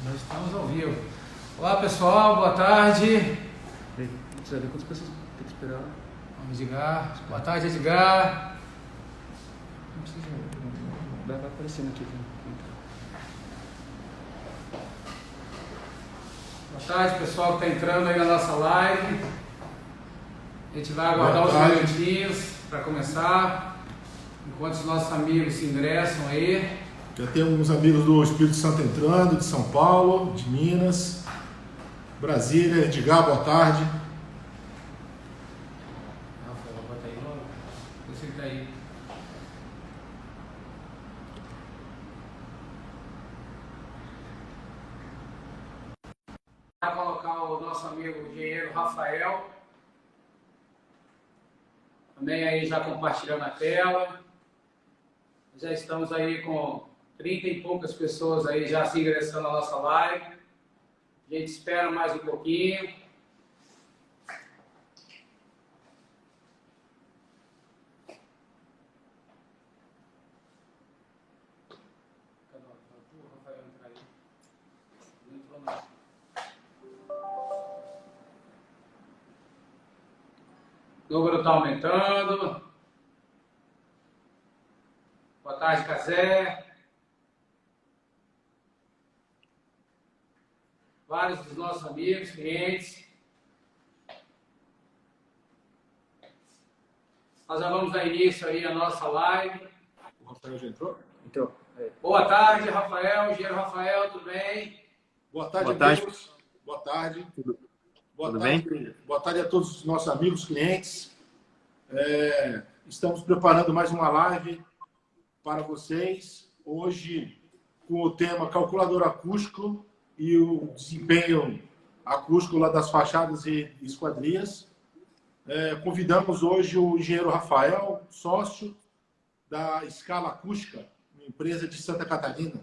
Nós estamos ao vivo. Olá pessoal, boa tarde. Precisa ver quantas pessoas tem que esperar. Vamos Edgar. Boa tarde, Edgar. Não precisa. Vai aparecendo aqui. Boa tarde pessoal que está entrando aí na nossa live. A gente vai aguardar uns minutinhos para começar. Enquanto os nossos amigos se ingressam aí. Já temos amigos do Espírito Santo entrando, de São Paulo, de Minas, Brasília. Edgar, boa tarde. Rafael, bota aí logo. Você que está aí. Vai colocar o nosso amigo engenheiro Rafael. Também aí já compartilhando a tela. Já estamos aí com 30 e poucas pessoas aí já se ingressando na nossa live. A gente espera mais um pouquinho. O número está aumentando. Boa tarde, Cazé. Vários dos nossos amigos, clientes. Nós já vamos dar início aí à nossa live. O Rafael já entrou? Então, Boa tarde, Rafael. Engenheiro Rafael, tudo bem? Boa tarde, Boa tarde. amigos. Boa tarde. Tudo bem? Boa tarde a todos os nossos amigos, clientes. Estamos preparando mais uma live para vocês. Hoje, com o tema calculador acústico e o desempenho acústico lá das fachadas e esquadrias. Convidamos hoje o engenheiro Rafael, sócio da Escala Acústica, uma empresa de Santa Catarina.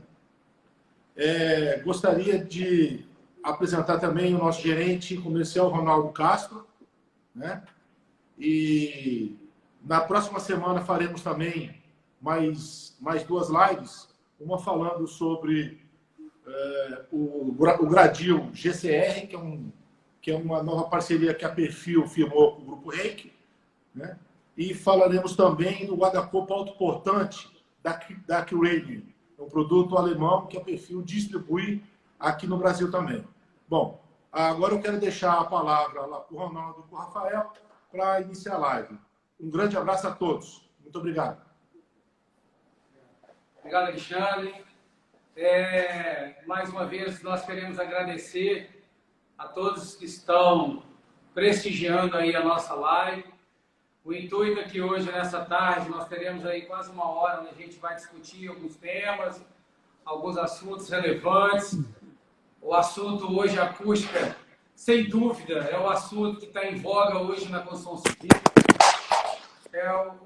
Gostaria de apresentar também o nosso gerente comercial, Ronaldo Castro, né? E na próxima semana faremos também mais duas lives, uma falando sobre o Gradil GCR, que é uma nova parceria que a Perfil firmou com o Grupo Reiki, né? E falaremos também do guarda-corpo autoportante da Q-Radio, um produto alemão que a Perfil distribui aqui no Brasil também. Bom, agora eu quero deixar a palavra lá para o Ronaldo e para o Rafael para iniciar a live. Um grande abraço a todos. Muito obrigado. Obrigado, Alexandre. Mais uma vez, nós queremos agradecer a todos que estão prestigiando aí a nossa live. O intuito é que hoje, nessa tarde, nós teremos aí quase uma hora onde a gente vai discutir alguns temas, alguns assuntos relevantes. O assunto hoje, acústica, sem dúvida, é o assunto que está em voga hoje na construção civil.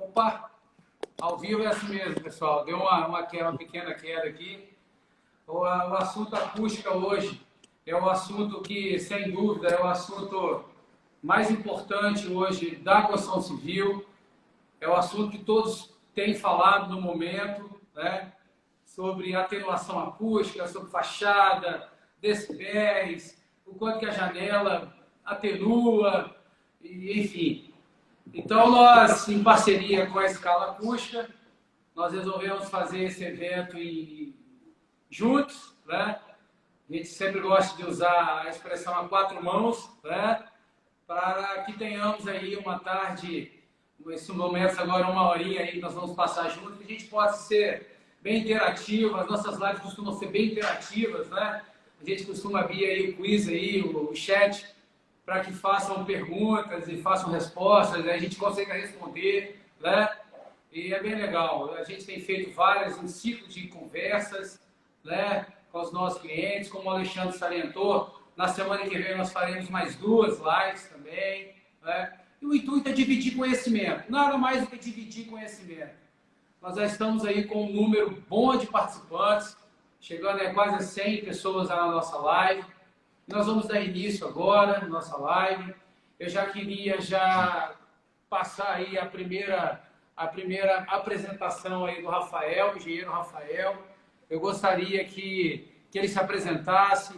Opa! Ao vivo é assim mesmo, pessoal. Deu uma pequena queda aqui. O assunto acústica hoje é o assunto que, sem dúvida, é o assunto mais importante hoje da construção civil. É o assunto que todos têm falado no momento, né? Sobre atenuação acústica, sobre fachada, decibéis, o quanto que a janela atenua, enfim. Então, nós, em parceria com a Escala Acústica, nós resolvemos fazer esse evento juntos, né? A gente sempre gosta de usar a expressão a quatro mãos, né? Para que tenhamos aí uma tarde, esse momento agora, uma horinha aí que nós vamos passar juntos, que a gente possa ser bem interativo. As nossas lives costumam ser bem interativas, né? A gente costuma abrir aí o quiz, aí, o chat, para que façam perguntas e façam respostas, né? A gente consegue responder, né? E é bem legal. A gente tem feito um ciclo de conversas, né, com os nossos clientes, como o Alexandre salientou. Na semana que vem nós faremos mais duas lives também, né? E o intuito é dividir conhecimento, nada mais do que dividir conhecimento. Nós já estamos aí com um número bom de participantes, chegando a quase 100 pessoas na nossa live. Nós vamos dar início agora na nossa live. Eu já queria passar aí a primeira apresentação aí do Rafael, engenheiro Rafael. Eu gostaria que que ele se apresentasse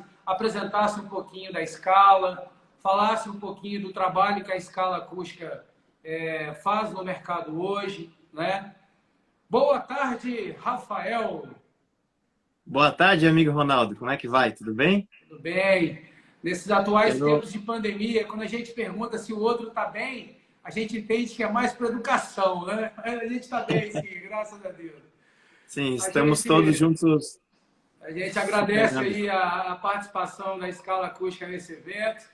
um pouquinho da escala, falasse um pouquinho do trabalho que a escala acústica faz no mercado hoje, né? Boa tarde, Rafael. Boa tarde, amigo Ronaldo. Como é que vai? Tudo bem? Tudo bem. Nesses atuais tempos de pandemia, quando a gente pergunta se o outro está bem, a gente entende que é mais para educação, né? A gente está bem, sim, graças a Deus. Sim, estamos todos juntos. A gente agradece aí a participação da Escala Acústica nesse evento.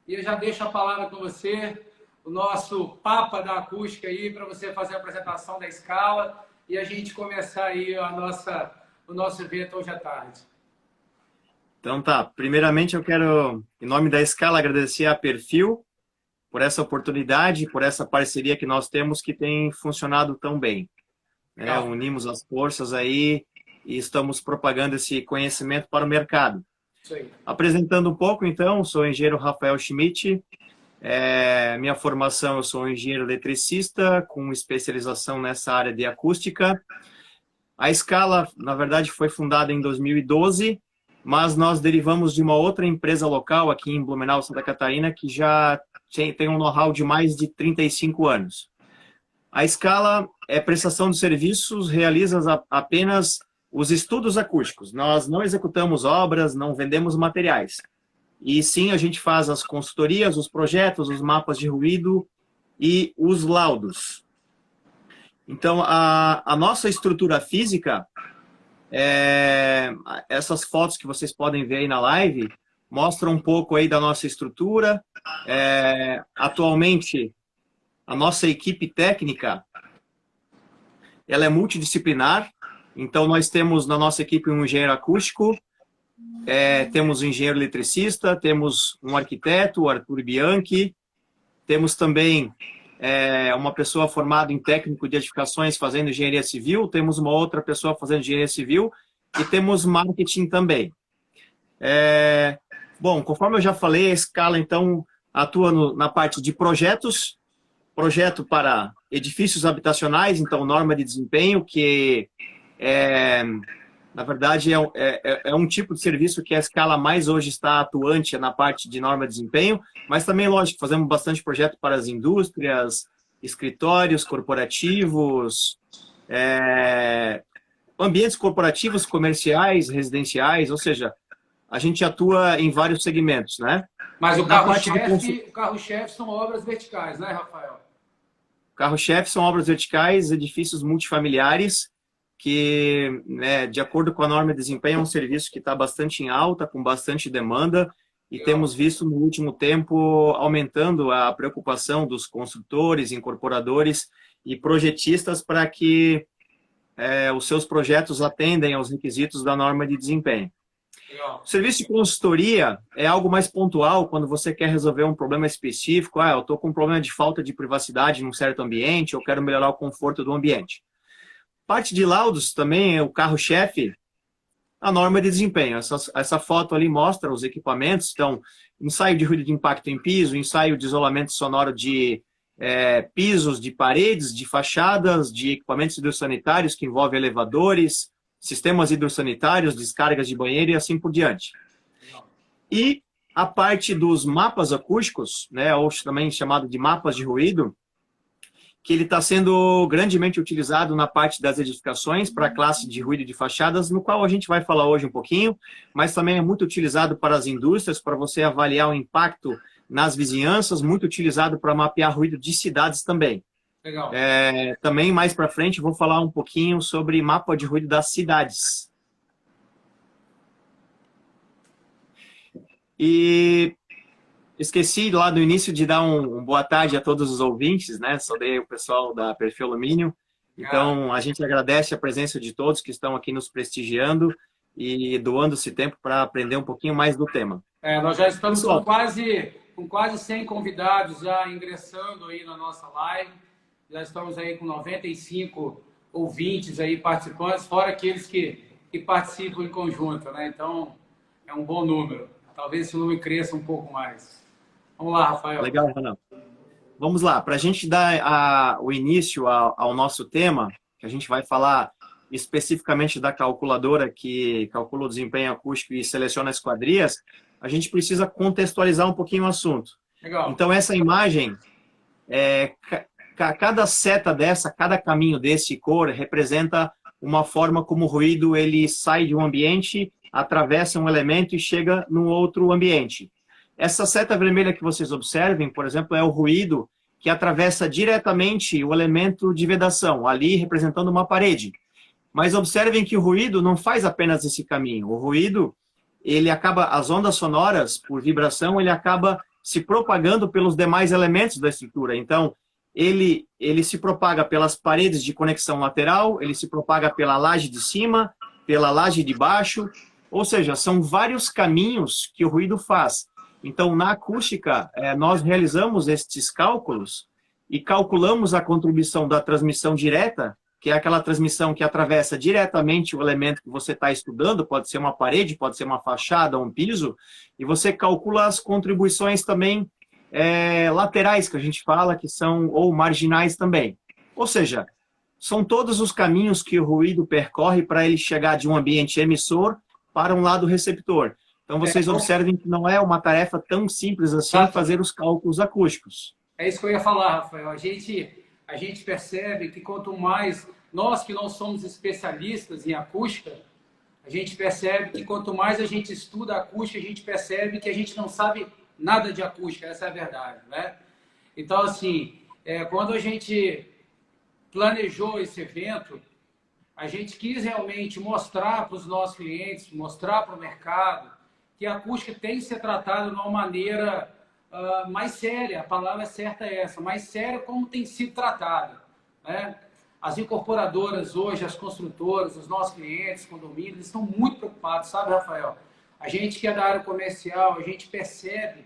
E eu já deixo a palavra com você, o nosso Papa da Acústica aí, para você fazer a apresentação da Escala e a gente começar aí o nosso evento hoje à tarde. Então tá, primeiramente eu quero, em nome da Escala, agradecer a Perfil por essa oportunidade, por essa parceria que nós temos que tem funcionado tão bem. Unimos as forças aí e estamos propagando esse conhecimento para o mercado. Isso aí. Apresentando um pouco, então, sou o engenheiro Rafael Schmidt. Minha formação, eu sou um engenheiro eletricista com especialização nessa área de acústica. A Escala, na verdade, foi fundada em 2012, mas nós derivamos de uma outra empresa local aqui em Blumenau, Santa Catarina, que já tem um know-how de mais de 35 anos. A Escala é prestação de serviços, realiza apenas os estudos acústicos. Nós não executamos obras, não vendemos materiais. E sim, a gente faz as consultorias, os projetos, os mapas de ruído e os laudos. Então, a nossa estrutura física, essas fotos que vocês podem ver aí na live, mostram um pouco aí da nossa estrutura. Atualmente, a nossa equipe técnica, ela é multidisciplinar. Então, nós temos na nossa equipe um engenheiro acústico, temos um engenheiro eletricista, temos um arquiteto, o Arthur Bianchi, temos também uma pessoa formada em técnico de edificações fazendo engenharia civil, temos uma outra pessoa fazendo engenharia civil e temos marketing também. Bom, conforme eu já falei, a Escala, então, atua na parte de projetos, projeto para edifícios habitacionais, então, norma de desempenho, que na verdade, é um tipo de serviço que a Escala mais hoje está atuante na parte de norma de desempenho, mas também, lógico, fazemos bastante projeto para as indústrias, escritórios corporativos, ambientes corporativos, comerciais, residenciais, ou seja, a gente atua em vários segmentos, né? Mas o carro-chefe são obras verticais, né, Rafael? O carro-chefe são obras verticais, edifícios multifamiliares, que, de acordo com a norma de desempenho, é um serviço que está bastante em alta, com bastante demanda, e temos visto no último tempo aumentando a preocupação dos construtores, incorporadores e projetistas para que os seus projetos atendem aos requisitos da norma de desempenho. O serviço de consultoria é algo mais pontual quando você quer resolver um problema específico. Eu estou com um problema de falta de privacidade num certo ambiente, eu quero melhorar o conforto do ambiente. Parte de laudos também é o carro-chefe, a norma de desempenho. Essa foto ali mostra os equipamentos. Então, ensaio de ruído de impacto em piso, ensaio de isolamento sonoro de pisos, de paredes, de fachadas, de equipamentos hidrossanitários que envolvem elevadores, sistemas hidrossanitários, descargas de banheiro e assim por diante. E a parte dos mapas acústicos, ou também chamado de mapas de ruído, que ele está sendo grandemente utilizado na parte das edificações para a classe de ruído de fachadas, no qual a gente vai falar hoje um pouquinho, mas também é muito utilizado para as indústrias, para você avaliar o impacto nas vizinhanças, muito utilizado para mapear ruído de cidades também. Legal. Também, mais para frente, vou falar um pouquinho sobre mapa de ruído das cidades. E esqueci lá no início de dar um boa tarde a todos os ouvintes, né? Saudei o pessoal da Perfil Alumínio. Então, a gente agradece a presença de todos que estão aqui nos prestigiando e doando esse tempo para aprender um pouquinho mais do tema. Nós já estamos com quase 100 convidados já ingressando aí na nossa live. Já estamos aí com 95 ouvintes aí participantes, fora aqueles que participam em conjunto, né? Então, é um bom número. Talvez esse número cresça um pouco mais. Vamos lá, Rafael. Legal, Renan. Vamos lá. Para a gente dar o início ao nosso tema, que a gente vai falar especificamente da calculadora que calcula o desempenho acústico e seleciona esquadrias, a gente precisa contextualizar um pouquinho o assunto. Legal. Então, essa imagem, cada seta dessa, cada caminho desse cor, representa uma forma como o ruído ele sai de um ambiente, atravessa um elemento e chega num outro ambiente. Essa seta vermelha que vocês observem, por exemplo, é o ruído que atravessa diretamente o elemento de vedação, ali representando uma parede. Mas observem que o ruído não faz apenas esse caminho. O ruído, ele acaba, as ondas sonoras, por vibração, ele acaba se propagando pelos demais elementos da estrutura. Então, ele se propaga pelas paredes de conexão lateral, ele se propaga pela laje de cima, pela laje de baixo, ou seja, são vários caminhos que o ruído faz. Então, na acústica, nós realizamos estes cálculos e calculamos a contribuição da transmissão direta, que é aquela transmissão que atravessa diretamente o elemento que você está estudando, pode ser uma parede, pode ser uma fachada, um piso, e você calcula as contribuições também laterais, que a gente fala, que são, ou marginais também. Ou seja, são todos os caminhos que o ruído percorre para ele chegar de um ambiente emissor para um lado receptor. Então, vocês observem que não é uma tarefa tão simples assim fazer os cálculos acústicos. É isso que eu ia falar, Rafael. A gente percebe que quanto mais, nós que não somos especialistas em acústica, a gente percebe que quanto mais a gente estuda acústica, a gente percebe que a gente não sabe nada de acústica, essa é a verdade, né? Então, assim, quando a gente planejou esse evento, a gente quis realmente mostrar para os nossos clientes, mostrar para o mercado, que a acústica tem que ser tratada de uma maneira mais séria, a palavra certa é essa, mais séria como tem sido tratada, né? As incorporadoras hoje, as construtoras, os nossos clientes, condomínios, estão muito preocupados, sabe, Rafael? A gente que é da área comercial, a gente percebe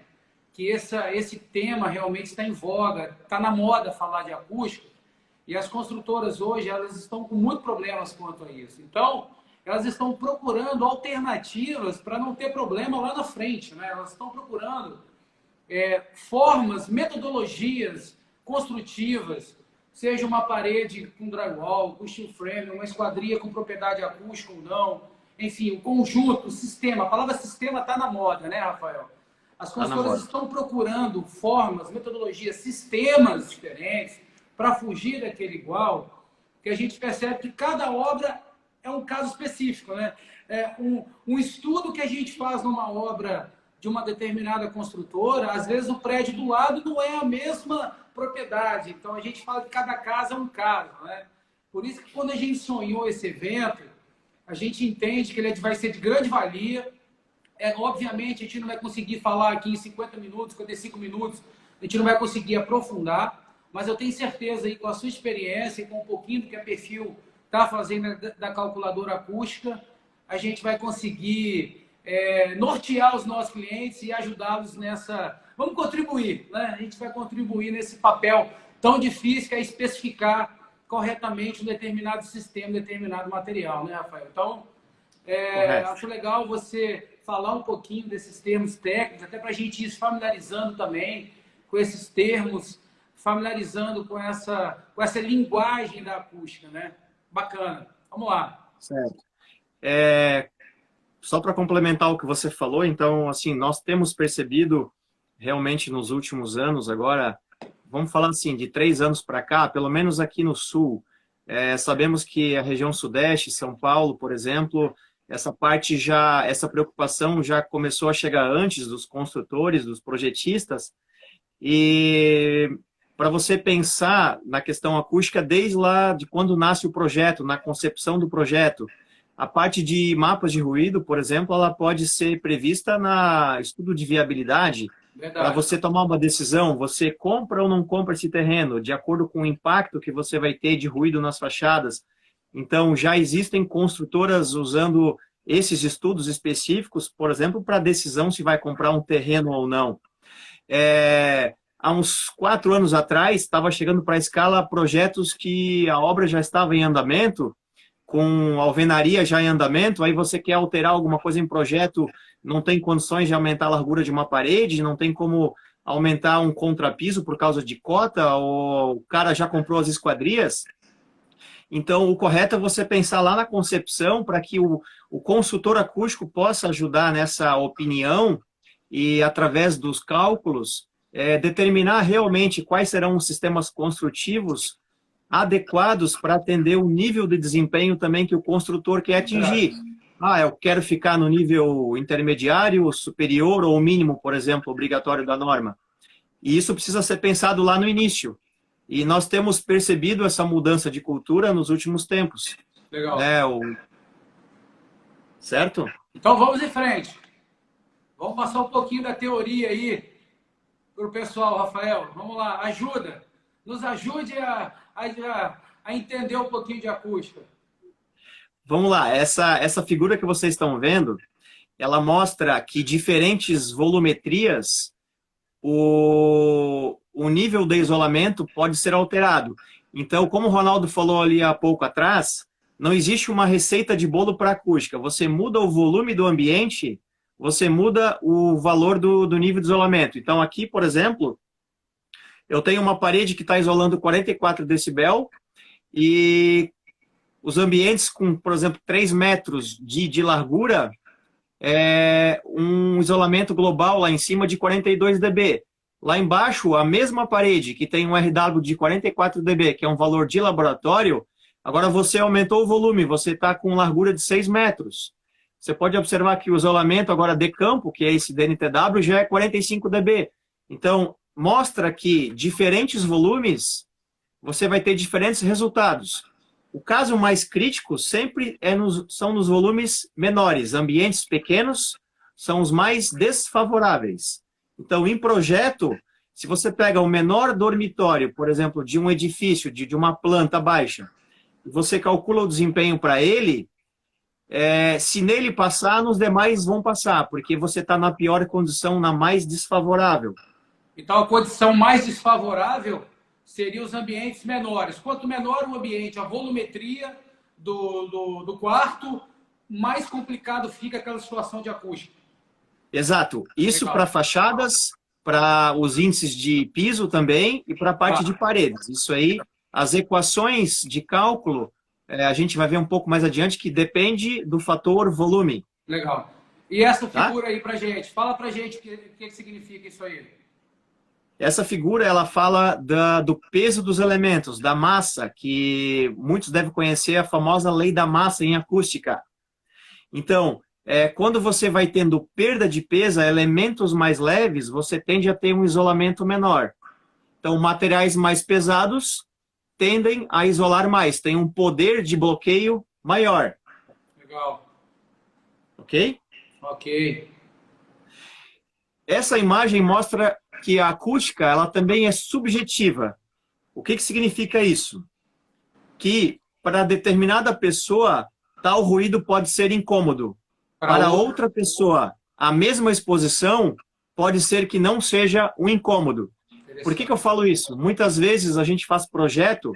que esse tema realmente está em voga, está na moda falar de acústica, e as construtoras hoje, elas estão com muitos problemas quanto a isso. Então, elas estão procurando alternativas para não ter problema lá na frente, né? Elas estão procurando formas, metodologias construtivas, seja uma parede com drywall, com steel frame, uma esquadria com propriedade acústica ou não, enfim, o conjunto, o sistema. A palavra sistema está na moda, né, Rafael? As construtoras estão procurando formas, metodologias, sistemas diferentes para fugir daquele igual, que a gente percebe que cada obra é um caso específico, né? Um estudo que a gente faz numa obra de uma determinada construtora, às vezes o prédio do lado não é a mesma propriedade. Então, a gente fala que cada caso é um caso, né? Por isso que quando a gente sonhou esse evento, a gente entende que ele vai ser de grande valia. Obviamente, a gente não vai conseguir falar aqui em 50 minutos, 55 minutos, a gente não vai conseguir aprofundar, mas eu tenho certeza aí com a sua experiência e com um pouquinho do que a Perfil está fazendo da calculadora acústica, a gente vai conseguir nortear os nossos clientes e ajudá-los nessa... Vamos contribuir, né? A gente vai contribuir nesse papel tão difícil que é especificar corretamente um determinado sistema, um determinado material, né, Rafael? Então, acho legal você falar um pouquinho desses termos técnicos, até para a gente ir se familiarizando também com esses termos, familiarizando com essa linguagem da acústica, né? Bacana. Vamos lá. Certo. Só para complementar o que você falou, então, assim, nós temos percebido realmente nos últimos anos, agora, vamos falar assim, de 3 anos para cá, pelo menos aqui no Sul, sabemos que a região Sudeste, São Paulo, por exemplo, essa preocupação já começou a chegar antes dos construtores, dos projetistas, e para você pensar na questão acústica desde lá de quando nasce o projeto, na concepção do projeto, a parte de mapas de ruído, por exemplo, ela pode ser prevista na estudo de viabilidade. Para você tomar uma decisão, você compra ou não compra esse terreno, de acordo com o impacto que você vai ter de ruído nas fachadas. Então, já existem construtoras usando esses estudos específicos, por exemplo, para a decisão se vai comprar um terreno ou não. Há uns 4 anos atrás, estava chegando para a escala projetos que a obra já estava em andamento, com alvenaria já em andamento, aí você quer alterar alguma coisa em projeto, não tem condições de aumentar a largura de uma parede, não tem como aumentar um contrapiso por causa de cota, ou o cara já comprou as esquadrias. Então, o correto é você pensar lá na concepção para que o consultor acústico possa ajudar nessa opinião e, através dos cálculos, determinar realmente quais serão os sistemas construtivos adequados para atender o nível de desempenho também que o construtor quer atingir. Eu quero ficar no nível intermediário, superior ou mínimo, por exemplo, obrigatório da norma. E isso precisa ser pensado lá no início. E nós temos percebido essa mudança de cultura nos últimos tempos. Legal. Certo? Então vamos em frente. Vamos passar um pouquinho da teoria aí para o pessoal, Rafael. Vamos lá, ajuda. Nos ajude a entender um pouquinho de acústica. Vamos lá, essa figura que vocês estão vendo, ela mostra que diferentes volumetrias, o nível de isolamento pode ser alterado. Então, como o Ronaldo falou ali há pouco atrás, não existe uma receita de bolo para acústica. Você muda o volume do ambiente, você muda o valor do nível de isolamento. Então, aqui, por exemplo, eu tenho uma parede que está isolando 44 decibel e os ambientes com, por exemplo, 3 metros de largura, um isolamento global lá em cima de 42 dB. Lá embaixo, a mesma parede, que tem um RW de 44 dB, que é um valor de laboratório, agora você aumentou o volume, você está com largura de 6 metros. Você pode observar que o isolamento agora de campo, que é esse DNTW, já é 45 dB. Então, mostra que diferentes volumes, você vai ter diferentes resultados. O caso mais crítico sempre são nos volumes menores. Ambientes pequenos são os mais desfavoráveis. Então, em projeto, se você pega o menor dormitório, por exemplo, de um edifício, de uma planta baixa, e você calcula o desempenho para ele, se nele passar, nos demais vão passar, porque você está na pior condição, na mais desfavorável. Então, a condição mais desfavorável seriam os ambientes menores. Quanto menor o ambiente, a volumetria do quarto, mais complicado fica aquela situação de acústica. Exato. Isso para fachadas, para os índices de piso também e para a parte de paredes. Isso aí, as equações de cálculo, a gente vai ver um pouco mais adiante, que depende do fator volume. Legal. E essa figura aí para gente? Fala para gente o que significa isso aí. Essa figura, ela fala do peso dos elementos, da massa, que muitos devem conhecer a famosa lei da massa em acústica. Então, quando você vai tendo perda de peso, elementos mais leves, você tende a ter um isolamento menor. Então, materiais mais pesados tendem a isolar mais, tem um poder de bloqueio maior. Legal. Ok? Ok. Essa imagem mostra que a acústica ela também é subjetiva. O que significa isso? Que para determinada pessoa, tal ruído pode ser incômodo. Para outra pessoa, a mesma exposição pode ser que não seja um incômodo. Por que eu falo isso? Muitas vezes a gente faz projeto,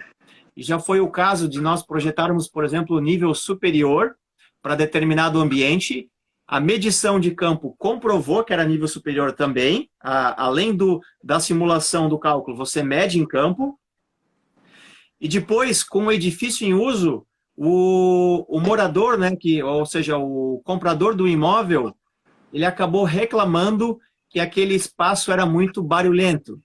e já foi o caso de nós projetarmos, por exemplo, o nível superior para determinado ambiente. A medição de campo comprovou que era nível superior também. Além da simulação do cálculo, você mede em campo. E depois, com o edifício em uso, o morador, né, ou seja, o comprador do imóvel, ele acabou reclamando que aquele espaço era muito barulhento.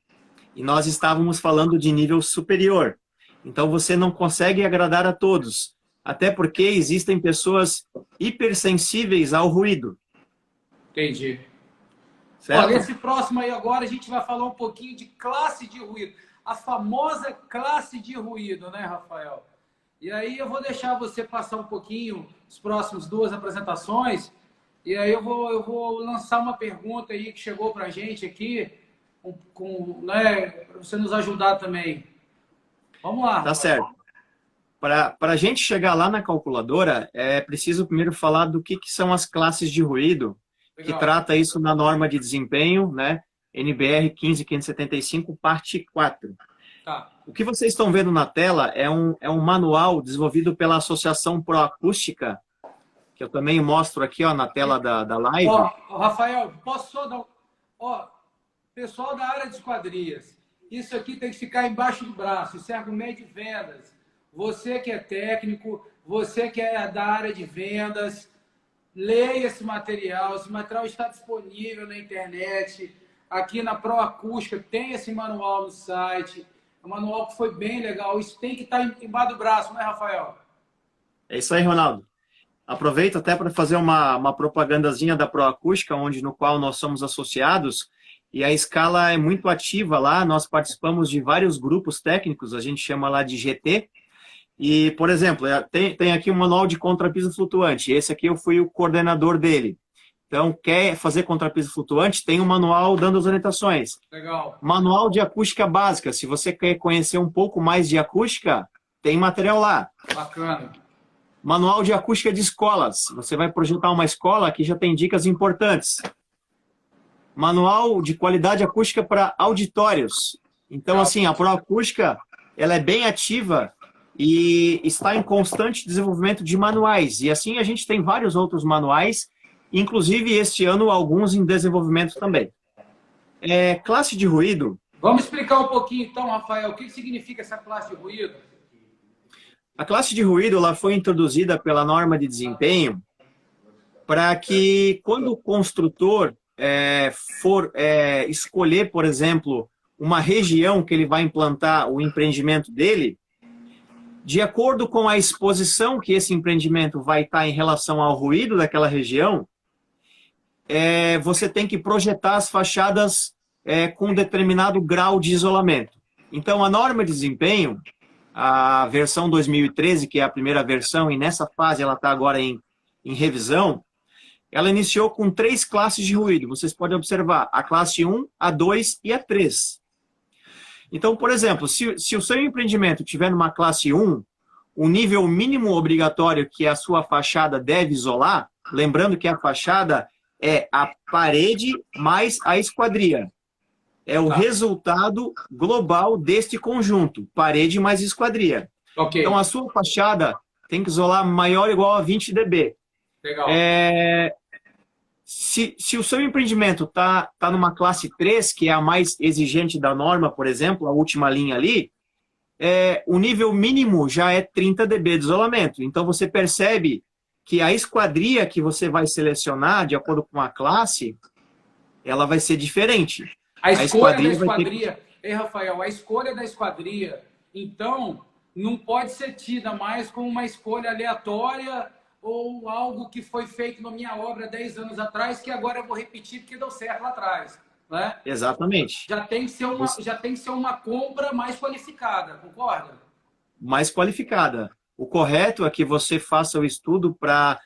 E nós estávamos falando de nível superior. Então, você não consegue agradar a todos. Até porque existem pessoas hipersensíveis ao ruído. Entendi. Certo? Olha, esse próximo aí agora a gente vai falar um pouquinho de classe de ruído. A famosa classe de ruído, né, Rafael? E aí eu vou deixar você passar um pouquinho as próximas 2 apresentações. E aí eu vou lançar uma pergunta aí que chegou para a gente aqui, né, para você nos ajudar também. Vamos lá. Tá certo. Para a gente chegar lá na calculadora, é preciso primeiro falar do que são as classes de ruído, Legal. que trata isso na norma de desempenho, né? NBR 15575, parte 4. Tá. O que vocês estão vendo na tela é um manual desenvolvido pela Associação Proacústica, que eu também mostro aqui ó, na tela da live. Ó, Rafael, posso só dar... Ó, pessoal da área de esquadrias, isso aqui tem que ficar embaixo do braço, isso é argumento de vendas. você que é técnico, você que é da área de vendas, leia esse material está disponível na internet, aqui na Proacústica tem esse manual no site, um manual que foi bem legal, isso tem que estar embaixo do braço, né, Rafael? É isso aí, Ronaldo. Aproveito até para fazer uma propagandazinha da Proacústica, no qual nós somos associados, e a escala é muito ativa lá, nós participamos de vários grupos técnicos, a gente chama lá de GT, e, por exemplo, tem aqui um manual de contrapiso flutuante, esse aqui eu fui o coordenador dele. Então, quer fazer contrapiso flutuante, tem um manual dando as orientações. Legal. Manual de acústica básica, se você quer conhecer um pouco mais de acústica, tem material lá. Bacana. Manual de acústica de escolas, você vai projetar uma escola, aqui já tem dicas importantes. Manual de qualidade acústica para auditórios. Então, assim, a Proacústica, ela é bem ativa e está em constante desenvolvimento de manuais. E assim a gente tem vários outros manuais, inclusive este ano alguns em desenvolvimento também. Classe de ruído. Vamos explicar um pouquinho então, Rafael, o que significa essa classe de ruído? A classe de ruído ela foi introduzida pela norma de desempenho para que quando o construtor for escolher, por exemplo, uma região que ele vai implantar o empreendimento dele, de acordo com a exposição que esse empreendimento vai estar em relação ao ruído daquela região, você tem que projetar as fachadas com um determinado grau de isolamento. Então, a norma de desempenho, a versão 2013, que é a primeira versão, e nessa fase ela está agora em revisão, ela iniciou com 3 classes de ruído. Vocês podem observar a classe 1, a 2 e a 3. Então, por exemplo, se o seu empreendimento tiver numa classe 1, o nível mínimo obrigatório que a sua fachada deve isolar, lembrando que a fachada é a parede mais a esquadria. É o resultado global deste conjunto, parede mais esquadria. Okay. Então, a sua fachada tem que isolar maior ou igual a 20 dB. Legal. Se o seu empreendimento está numa classe 3, que é a mais exigente da norma, por exemplo, a última linha ali, o nível mínimo já é 30 dB de isolamento. Então, você percebe que a esquadria que você vai selecionar, de acordo com a classe, ela vai ser diferente. A escolha da esquadria, Rafael, a escolha da esquadria, então, não pode ser tida mais como uma escolha aleatória ou algo que foi feito na minha obra 10 anos atrás, que agora eu vou repetir porque deu certo lá atrás. Né? Exatamente. Já tem que ser uma compra mais qualificada, concorda? Mais qualificada. O correto é que você faça o estudo para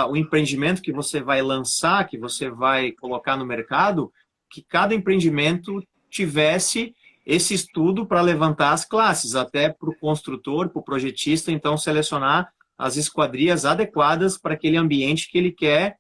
o empreendimento que você vai lançar, que você vai colocar no mercado, que cada empreendimento tivesse esse estudo para levantar as classes, até para o construtor, para o projetista, então, selecionar as esquadrias adequadas para aquele ambiente que ele quer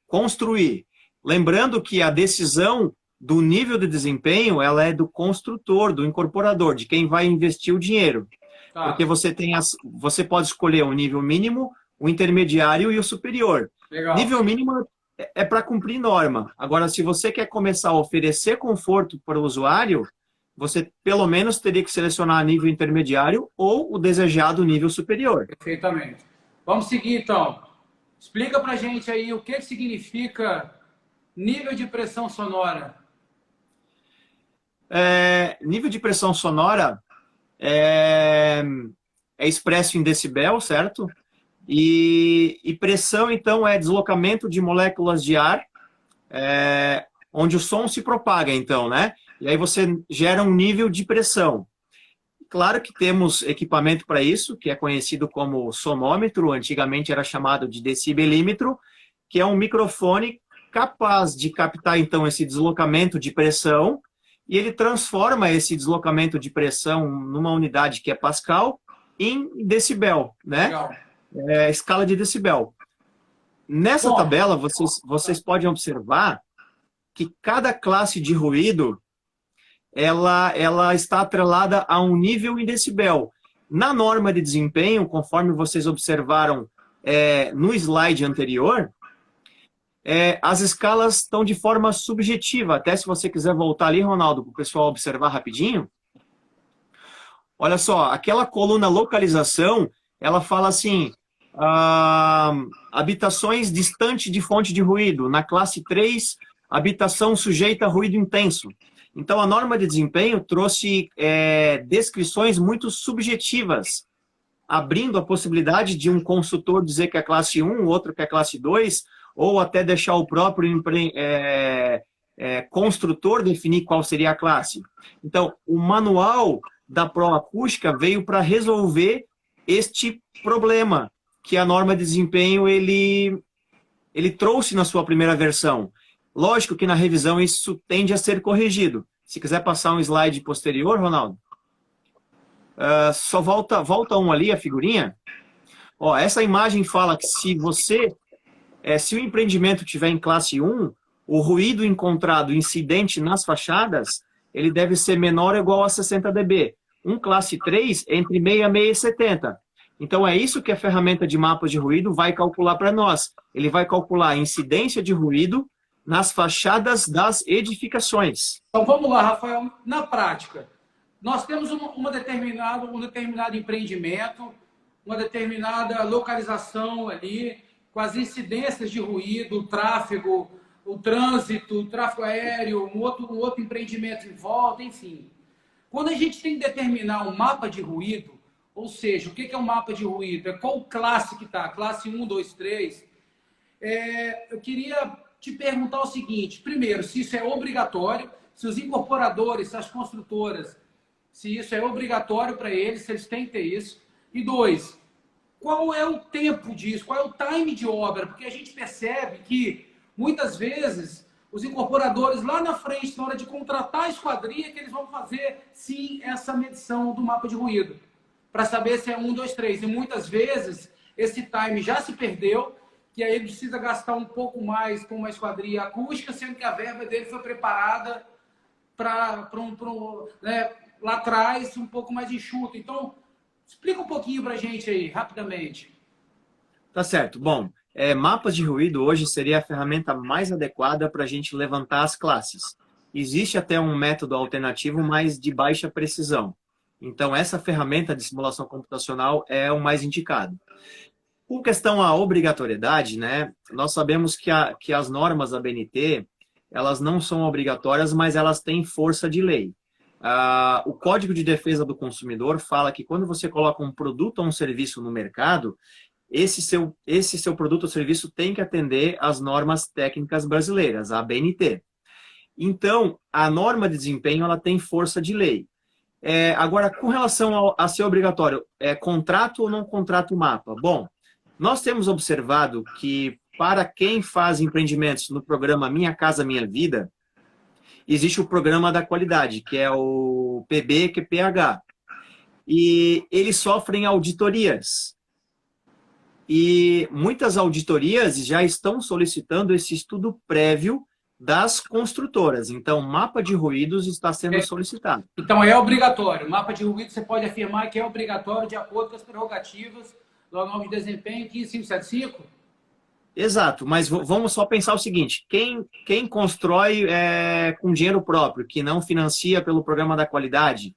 construir. Lembrando que a decisão do nível de desempenho, ela é do construtor, do incorporador, de quem vai investir o dinheiro. Tá. Porque você pode escolher o nível mínimo, o intermediário e o superior. Legal. Nível mínimo é para cumprir norma. Agora, se você quer começar a oferecer conforto para o usuário, você pelo menos teria que selecionar nível intermediário ou o desejado nível superior. Perfeitamente. Vamos seguir, então. Explica para a gente aí o que significa nível de pressão sonora. Nível de pressão sonora é expresso em decibel, certo? E pressão, então, é deslocamento de moléculas de ar, onde o som se propaga, então, né? E aí você gera um nível de pressão. Claro que temos equipamento para isso, que é conhecido como sonômetro, antigamente era chamado de decibelímetro, que é um microfone capaz de captar, então, esse deslocamento de pressão, e ele transforma esse deslocamento de pressão numa unidade que é Pascal em decibel, né? Legal. Escala de decibel. Nessa tabela, vocês podem observar que cada classe de ruído ela está atrelada a um nível em decibel. Na norma de desempenho, conforme vocês observaram no slide anterior, as escalas estão de forma subjetiva. Até se você quiser voltar ali, Ronaldo, para o pessoal observar rapidinho. Olha só, aquela coluna localização, ela fala assim, habitações distante de fonte de ruído. Na classe 3, habitação sujeita a ruído intenso. Então, a norma de desempenho trouxe descrições muito subjetivas, abrindo a possibilidade de um consultor dizer que é classe 1, outro que é classe 2, ou até deixar o próprio construtor definir qual seria a classe. Então, o manual da proacústica veio para resolver este problema que a norma de desempenho ele trouxe na sua primeira versão. Lógico que na revisão isso tende a ser corrigido. Se quiser passar um slide posterior, Ronaldo. Só volta um ali, a figurinha. Ó, essa imagem fala que se o empreendimento tiver em classe 1, o ruído encontrado incidente nas fachadas, ele deve ser menor ou igual a 60 dB. Um classe 3, entre 66 e 70. Então, é isso que a ferramenta de mapas de ruído vai calcular para nós. Ele vai calcular a incidência de ruído nas fachadas das edificações. Então, vamos lá, Rafael. Na prática, nós temos um determinado empreendimento, uma determinada localização ali, com as incidências de ruído, o tráfego, o trânsito, o tráfego aéreo, um outro empreendimento em volta, enfim. Quando a gente tem que determinar um mapa de ruído, ou seja, o que é um mapa de ruído? É qual classe que está? Classe 1, 2, 3? Eu queria te perguntar o seguinte. Primeiro, se isso é obrigatório, se os incorporadores, as construtoras, se isso é obrigatório para eles, se eles têm que ter isso. E 2, qual é o tempo disso? Qual é o time de obra? Porque a gente percebe que, muitas vezes, os incorporadores lá na frente, na hora de contratar a esquadria, que eles vão fazer, sim, essa medição do mapa de ruído, para saber se é 1, 2, 3. E muitas vezes esse time já se perdeu, que aí ele precisa gastar um pouco mais com uma esquadria acústica, sendo que a verba dele foi preparada para lá atrás um pouco mais enxuto. Então, explica um pouquinho para a gente aí, rapidamente. Tá certo. Bom, mapas de ruído hoje seria a ferramenta mais adequada para a gente levantar as classes. Existe até um método alternativo, mas de baixa precisão. Então, essa ferramenta de simulação computacional é o mais indicado. Com questão à obrigatoriedade, né, nós sabemos que as normas da BNT, elas não são obrigatórias, mas elas têm força de lei. O Código de Defesa do Consumidor fala que quando você coloca um produto ou um serviço no mercado, esse seu produto ou serviço tem que atender às normas técnicas brasileiras, a BNT. Então, a norma de desempenho ela tem força de lei. Agora, com relação a ser obrigatório, contrato ou não contrato mapa? Bom, nós temos observado que para quem faz empreendimentos no programa Minha Casa Minha Vida, existe o programa da qualidade, que é o PBQPH. E eles sofrem auditorias. E muitas auditorias já estão solicitando esse estudo prévio das construtoras. Então, mapa de ruídos está sendo solicitado. Então, é obrigatório. O mapa de ruído, você pode afirmar que é obrigatório de acordo com as prerrogativas do norma de desempenho 15575? Exato, mas vamos só pensar o seguinte, quem constrói com dinheiro próprio, que não financia pelo programa da qualidade,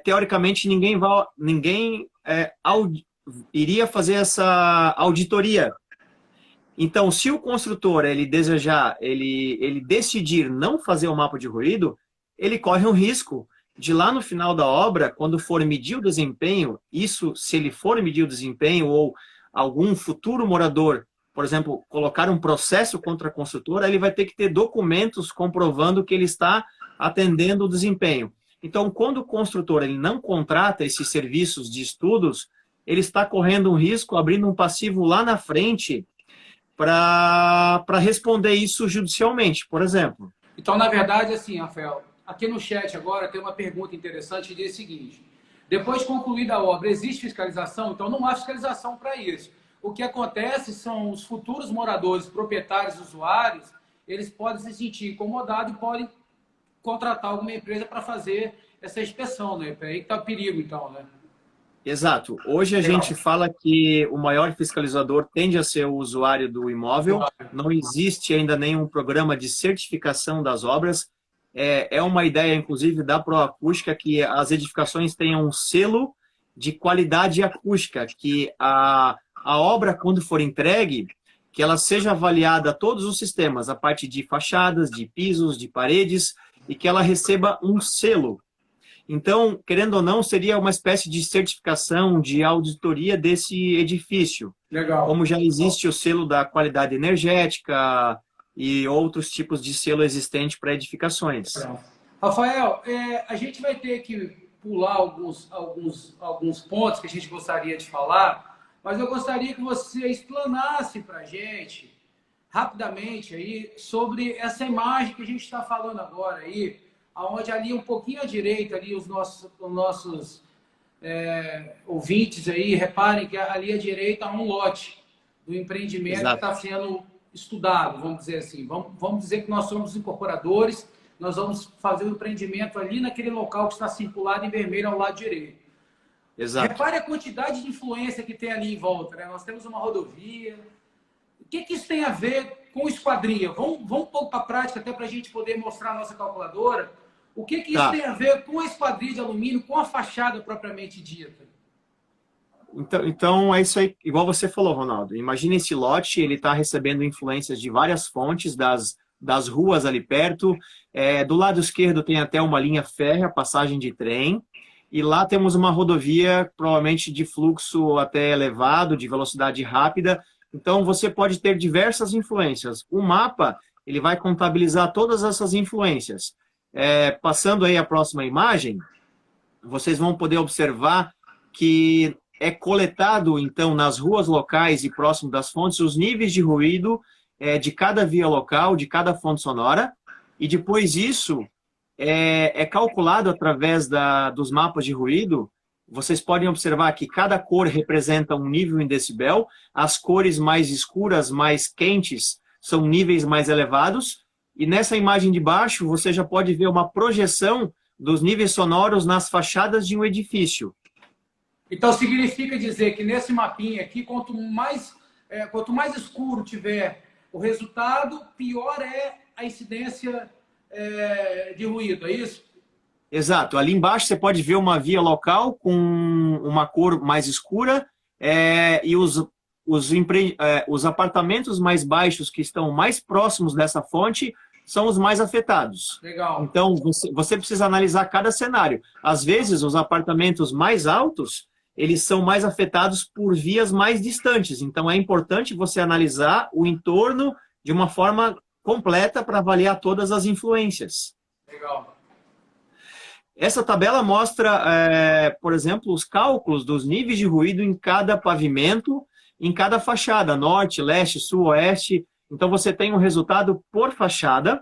teoricamente ninguém iria fazer essa auditoria. Então, se o construtor ele decidir não fazer o mapa de ruído, ele corre um risco de lá no final da obra, quando for medir o desempenho, se ele for medir o desempenho ou algum futuro morador, por exemplo, colocar um processo contra a construtora, ele vai ter que ter documentos comprovando que ele está atendendo o desempenho. Então, quando o construtor ele não contrata esses serviços de estudos, ele está correndo um risco, abrindo um passivo lá na frente para responder isso judicialmente, por exemplo. Então, na verdade, assim, Rafael, aqui no chat agora tem uma pergunta interessante que diz o seguinte: depois de concluída a obra, existe fiscalização? Então, não há fiscalização para isso. O que acontece são os futuros moradores, proprietários, usuários, eles podem se sentir incomodados e podem contratar alguma empresa para fazer essa inspeção, né? É aí que está o perigo, então, né? Exato. Hoje a gente fala que o maior fiscalizador tende a ser o usuário do imóvel. Não existe ainda nenhum programa de certificação das obras. é uma ideia, inclusive, da Proacústica, que as edificações tenham um selo de qualidade acústica, que a obra, quando for entregue, que ela seja avaliada a todos os sistemas, a parte de fachadas, de pisos, de paredes, e que ela receba um selo. Então, querendo ou não, seria uma espécie de certificação, de auditoria desse edifício. Legal. Como já existe o selo da qualidade energética e outros tipos de selo existente para edificações. Rafael, a gente vai ter que pular alguns pontos que a gente gostaria de falar, mas eu gostaria que você explanasse para a gente, rapidamente, aí, sobre essa imagem que a gente está falando agora aí, onde ali um pouquinho à direita, ali os nossos ouvintes aí, reparem que ali à direita há um lote do empreendimento Exato. que está sendo estudado, vamos dizer assim. Vamos dizer que nós somos incorporadores, nós vamos fazer o empreendimento ali naquele local que está circulado em vermelho ao lado direito. Exato. Repare a quantidade de influência que tem ali em volta, né? Nós temos uma rodovia. O que isso tem a ver com esquadria? Vamos um pouco para a prática, até para a gente poder mostrar a nossa calculadora. O que isso tem a ver com a esquadria de alumínio, com a fachada propriamente dita? Então, é isso aí, igual você falou, Ronaldo. Imagine esse lote, ele está recebendo influências de várias fontes, das ruas ali perto. Do lado esquerdo tem até uma linha férrea, passagem de trem. E lá temos uma rodovia, provavelmente de fluxo até elevado, de velocidade rápida. Então, você pode ter diversas influências. O mapa, ele vai contabilizar todas essas influências. Passando aí a próxima imagem, vocês vão poder observar que é coletado, então, nas ruas locais e próximo das fontes, os níveis de ruído de cada via local, de cada fonte sonora, e depois isso é calculado através dos mapas de ruído. Vocês podem observar que cada cor representa um nível em decibel, as cores mais escuras, mais quentes, são níveis mais elevados, e nessa imagem de baixo você já pode ver uma projeção dos níveis sonoros nas fachadas de um edifício. Então, significa dizer que nesse mapinha aqui, quanto mais escuro tiver o resultado, pior é a incidência de ruído, é isso? Exato. Ali embaixo você pode ver uma via local com uma cor mais escura e os apartamentos mais baixos que estão mais próximos dessa fonte são os mais afetados. Legal. Então, você precisa analisar cada cenário. Às vezes, os apartamentos mais altos, eles são mais afetados por vias mais distantes. Então, é importante você analisar o entorno de uma forma completa para avaliar todas as influências. Legal. Essa tabela mostra, por exemplo, os cálculos dos níveis de ruído em cada pavimento, em cada fachada, norte, leste, sul, oeste. Então, você tem um resultado por fachada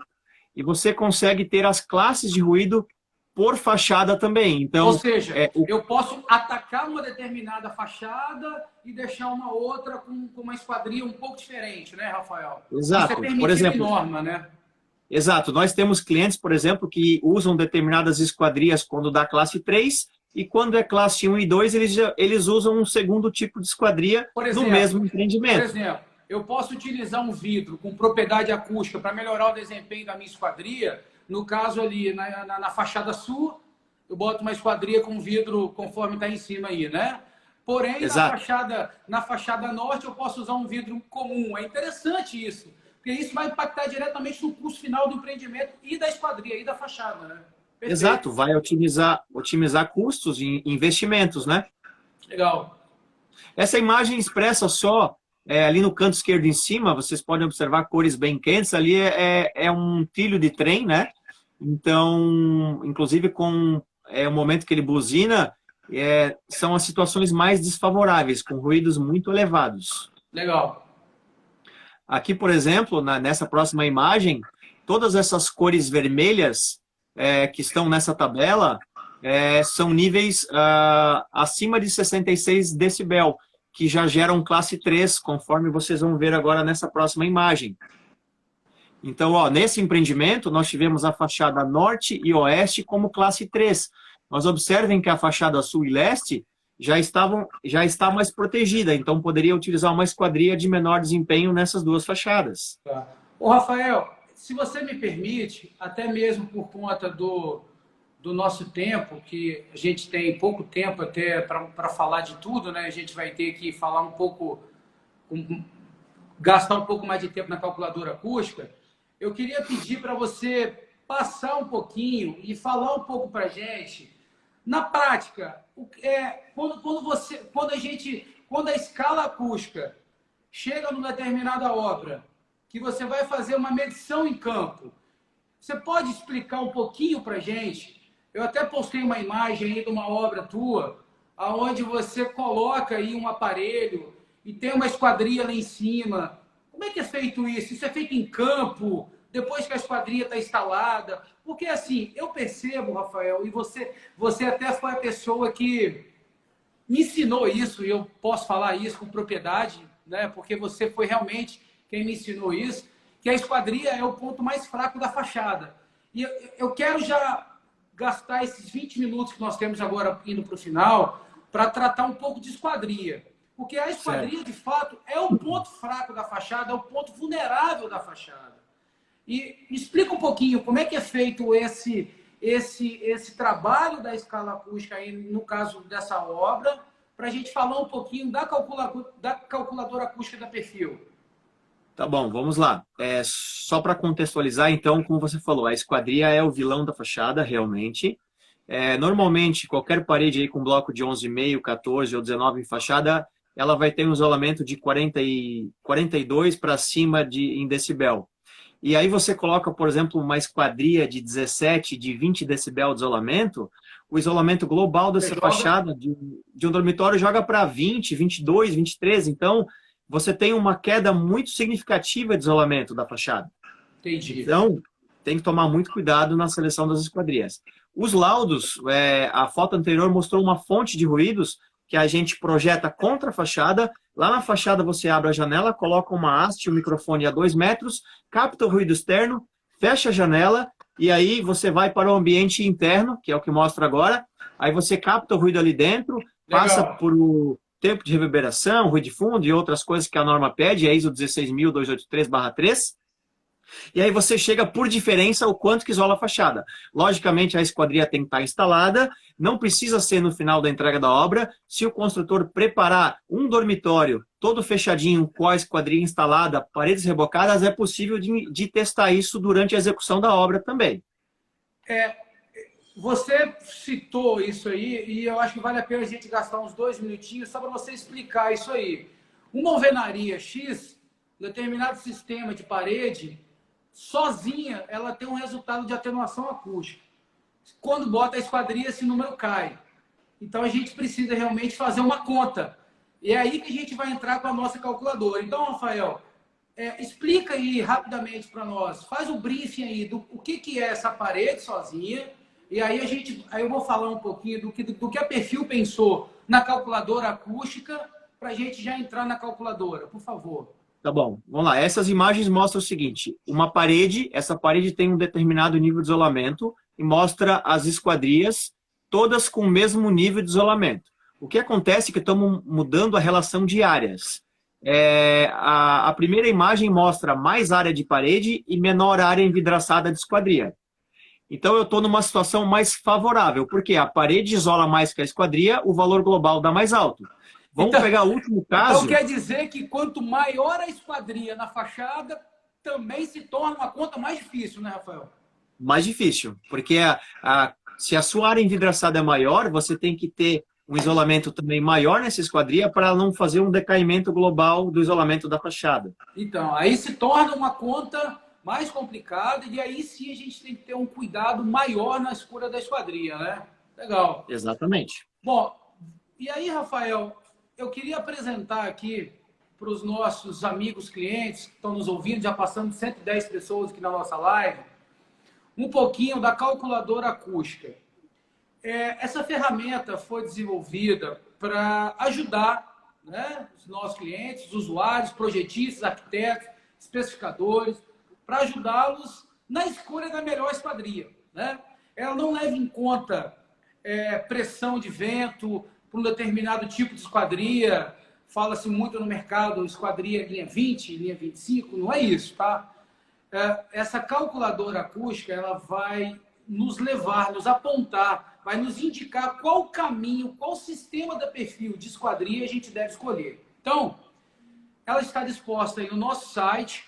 e você consegue ter as classes de ruído por fachada também. Então, ou seja, eu posso atacar uma determinada fachada e deixar uma outra com uma esquadria um pouco diferente, né, Rafael? Exato. Isso é permitido por exemplo, em norma, né? Exato. Nós temos clientes, por exemplo, que usam determinadas esquadrias quando dá classe 3 e quando é classe 1 e 2, eles usam um segundo tipo de esquadria no mesmo empreendimento. Por exemplo, eu posso utilizar um vidro com propriedade acústica para melhorar o desempenho da minha esquadria. No caso ali, na fachada sul, eu boto uma esquadria com vidro conforme está em cima aí, né? Porém, na fachada norte, eu posso usar um vidro comum. É interessante isso, porque isso vai impactar diretamente no custo final do empreendimento e da esquadria, e da fachada, né? Perfeito. Exato, vai otimizar custos e investimentos, né? Legal. Essa imagem expressa só, ali no canto esquerdo em cima, vocês podem observar cores bem quentes, ali é um trilho de trem, né? Então, inclusive com o momento que ele buzina, são as situações mais desfavoráveis, com ruídos muito elevados. Legal. Aqui, por exemplo, nessa próxima imagem, todas essas cores vermelhas que estão nessa tabela são níveis acima de 66 decibel, que já geram classe 3, conforme vocês vão ver agora nessa próxima imagem. Então, nesse empreendimento, nós tivemos a fachada norte e oeste como classe 3. Mas observem que a fachada sul e leste já está mais protegida, então poderia utilizar uma esquadria de menor desempenho nessas duas fachadas. Tá. Ô, Rafael, se você me permite, até mesmo por conta do nosso tempo, que a gente tem pouco tempo até para falar de tudo, né? A gente vai ter que falar um pouco, gastar um pouco mais de tempo na calculadora acústica. Eu queria pedir para você passar um pouquinho e falar um pouco para a gente, na prática, quando a escala acústica chega numa determinada obra, que você vai fazer uma medição em campo, você pode explicar um pouquinho para a gente? Eu até postei uma imagem aí de uma obra tua, onde você coloca aí um aparelho e tem uma esquadria lá em cima. Como é que é feito isso? Isso é feito em campo, depois que a esquadria está instalada? Porque assim, eu percebo, Rafael, e você até foi a pessoa que me ensinou isso, e eu posso falar isso com propriedade, né? Porque você foi realmente quem me ensinou isso, que a esquadria é o ponto mais fraco da fachada. E eu quero já gastar esses 20 minutos que nós temos agora indo para o final para tratar um pouco de esquadria. Porque a esquadria, certo, de fato, é o ponto fraco da fachada, é o ponto vulnerável da fachada. E explica um pouquinho como é que é feito esse trabalho da escala acústica aí, no caso dessa obra, para a gente falar um pouquinho da calculadora acústica da Perfil. Tá bom, vamos lá. Só para contextualizar, então, como você falou, a esquadria é o vilão da fachada, realmente. Normalmente, qualquer parede aí com bloco de 11,5, 14 ou 19 em fachada, ela vai ter um isolamento de 42 para cima em decibel. E aí você coloca, por exemplo, uma esquadria de 17, de 20 decibel de isolamento, o isolamento global dessa fachada de um dormitório joga para 20, 22, 23, então você tem uma queda muito significativa de isolamento da fachada. Entendi. Então, tem que tomar muito cuidado na seleção das esquadrias. Os laudos, a foto anterior mostrou uma fonte de ruídos que a gente projeta contra a fachada. Lá na fachada você abre a janela, coloca uma haste, um microfone a 2 metros, capta o ruído externo, fecha a janela e aí você vai para o ambiente interno, que é o que mostra agora. Aí você capta o ruído ali dentro, passa por o tempo de reverberação, ruído de fundo e outras coisas que a norma pede, é ISO 16283/3. E aí você chega por diferença o quanto que isola a fachada. Logicamente a esquadria tem que estar instalada, não precisa ser no final da entrega da obra. Se o construtor preparar um dormitório todo fechadinho com a esquadria instalada, paredes rebocadas, é possível de testar isso durante a execução da obra também. Você citou isso aí e eu acho que vale a pena a gente gastar uns 2 minutinhos só para você explicar isso aí. Uma alvenaria X, determinado sistema de parede, sozinha, ela tem um resultado de atenuação acústica. Quando bota a esquadria, esse número cai. Então, a gente precisa realmente fazer uma conta. E é aí que a gente vai entrar com a nossa calculadora. Então, Rafael, explica aí rapidamente para nós. Faz o briefing aí do que é essa parede sozinha. E aí, eu vou falar um pouquinho do que a Perfil pensou na calculadora acústica para a gente já entrar na calculadora. Por favor. Tá bom, vamos lá. Essas imagens mostram o seguinte, essa parede tem um determinado nível de isolamento e mostra as esquadrias todas com o mesmo nível de isolamento. O que acontece é que estamos mudando a relação de áreas. A primeira imagem mostra mais área de parede e menor área envidraçada de esquadria. Então eu estou numa situação mais favorável, porque a parede isola mais que a esquadria, o valor global dá mais alto. Vamos pegar o último caso. Então quer dizer que quanto maior a esquadria na fachada, também se torna uma conta mais difícil, né, Rafael? Mais difícil, porque se a sua área envidraçada é maior, você tem que ter um isolamento também maior nessa esquadria para não fazer um decaimento global do isolamento da fachada. Então, aí se torna uma conta mais complicada e aí sim a gente tem que ter um cuidado maior na escolha da esquadria, né? Legal. Exatamente. Bom, e aí, Rafael, eu queria apresentar aqui para os nossos amigos clientes que estão nos ouvindo, já passando de 110 pessoas aqui na nossa live, um pouquinho da calculadora acústica. Essa ferramenta foi desenvolvida para ajudar, né, os nossos clientes, os usuários, projetistas, arquitetos, especificadores, para ajudá-los na escolha da melhor esquadria, né? Ela não leva em conta pressão de vento para um determinado tipo de esquadria. Fala-se muito no mercado, esquadria linha 20, linha 25, não é isso, tá? essa calculadora acústica, ela vai nos levar, nos apontar, vai nos indicar qual caminho, qual sistema da perfil de esquadria a gente deve escolher. Então, ela está disposta aí no nosso site,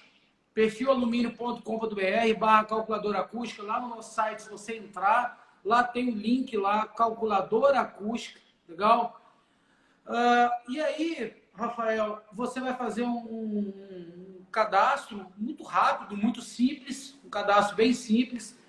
perfilalumínio.com.br/calculadora acústica. Lá no nosso site, se você entrar, lá tem o link lá, calculadora acústica, legal? E aí, Rafael, você vai fazer um cadastro muito rápido, muito simples, um cadastro bem simples.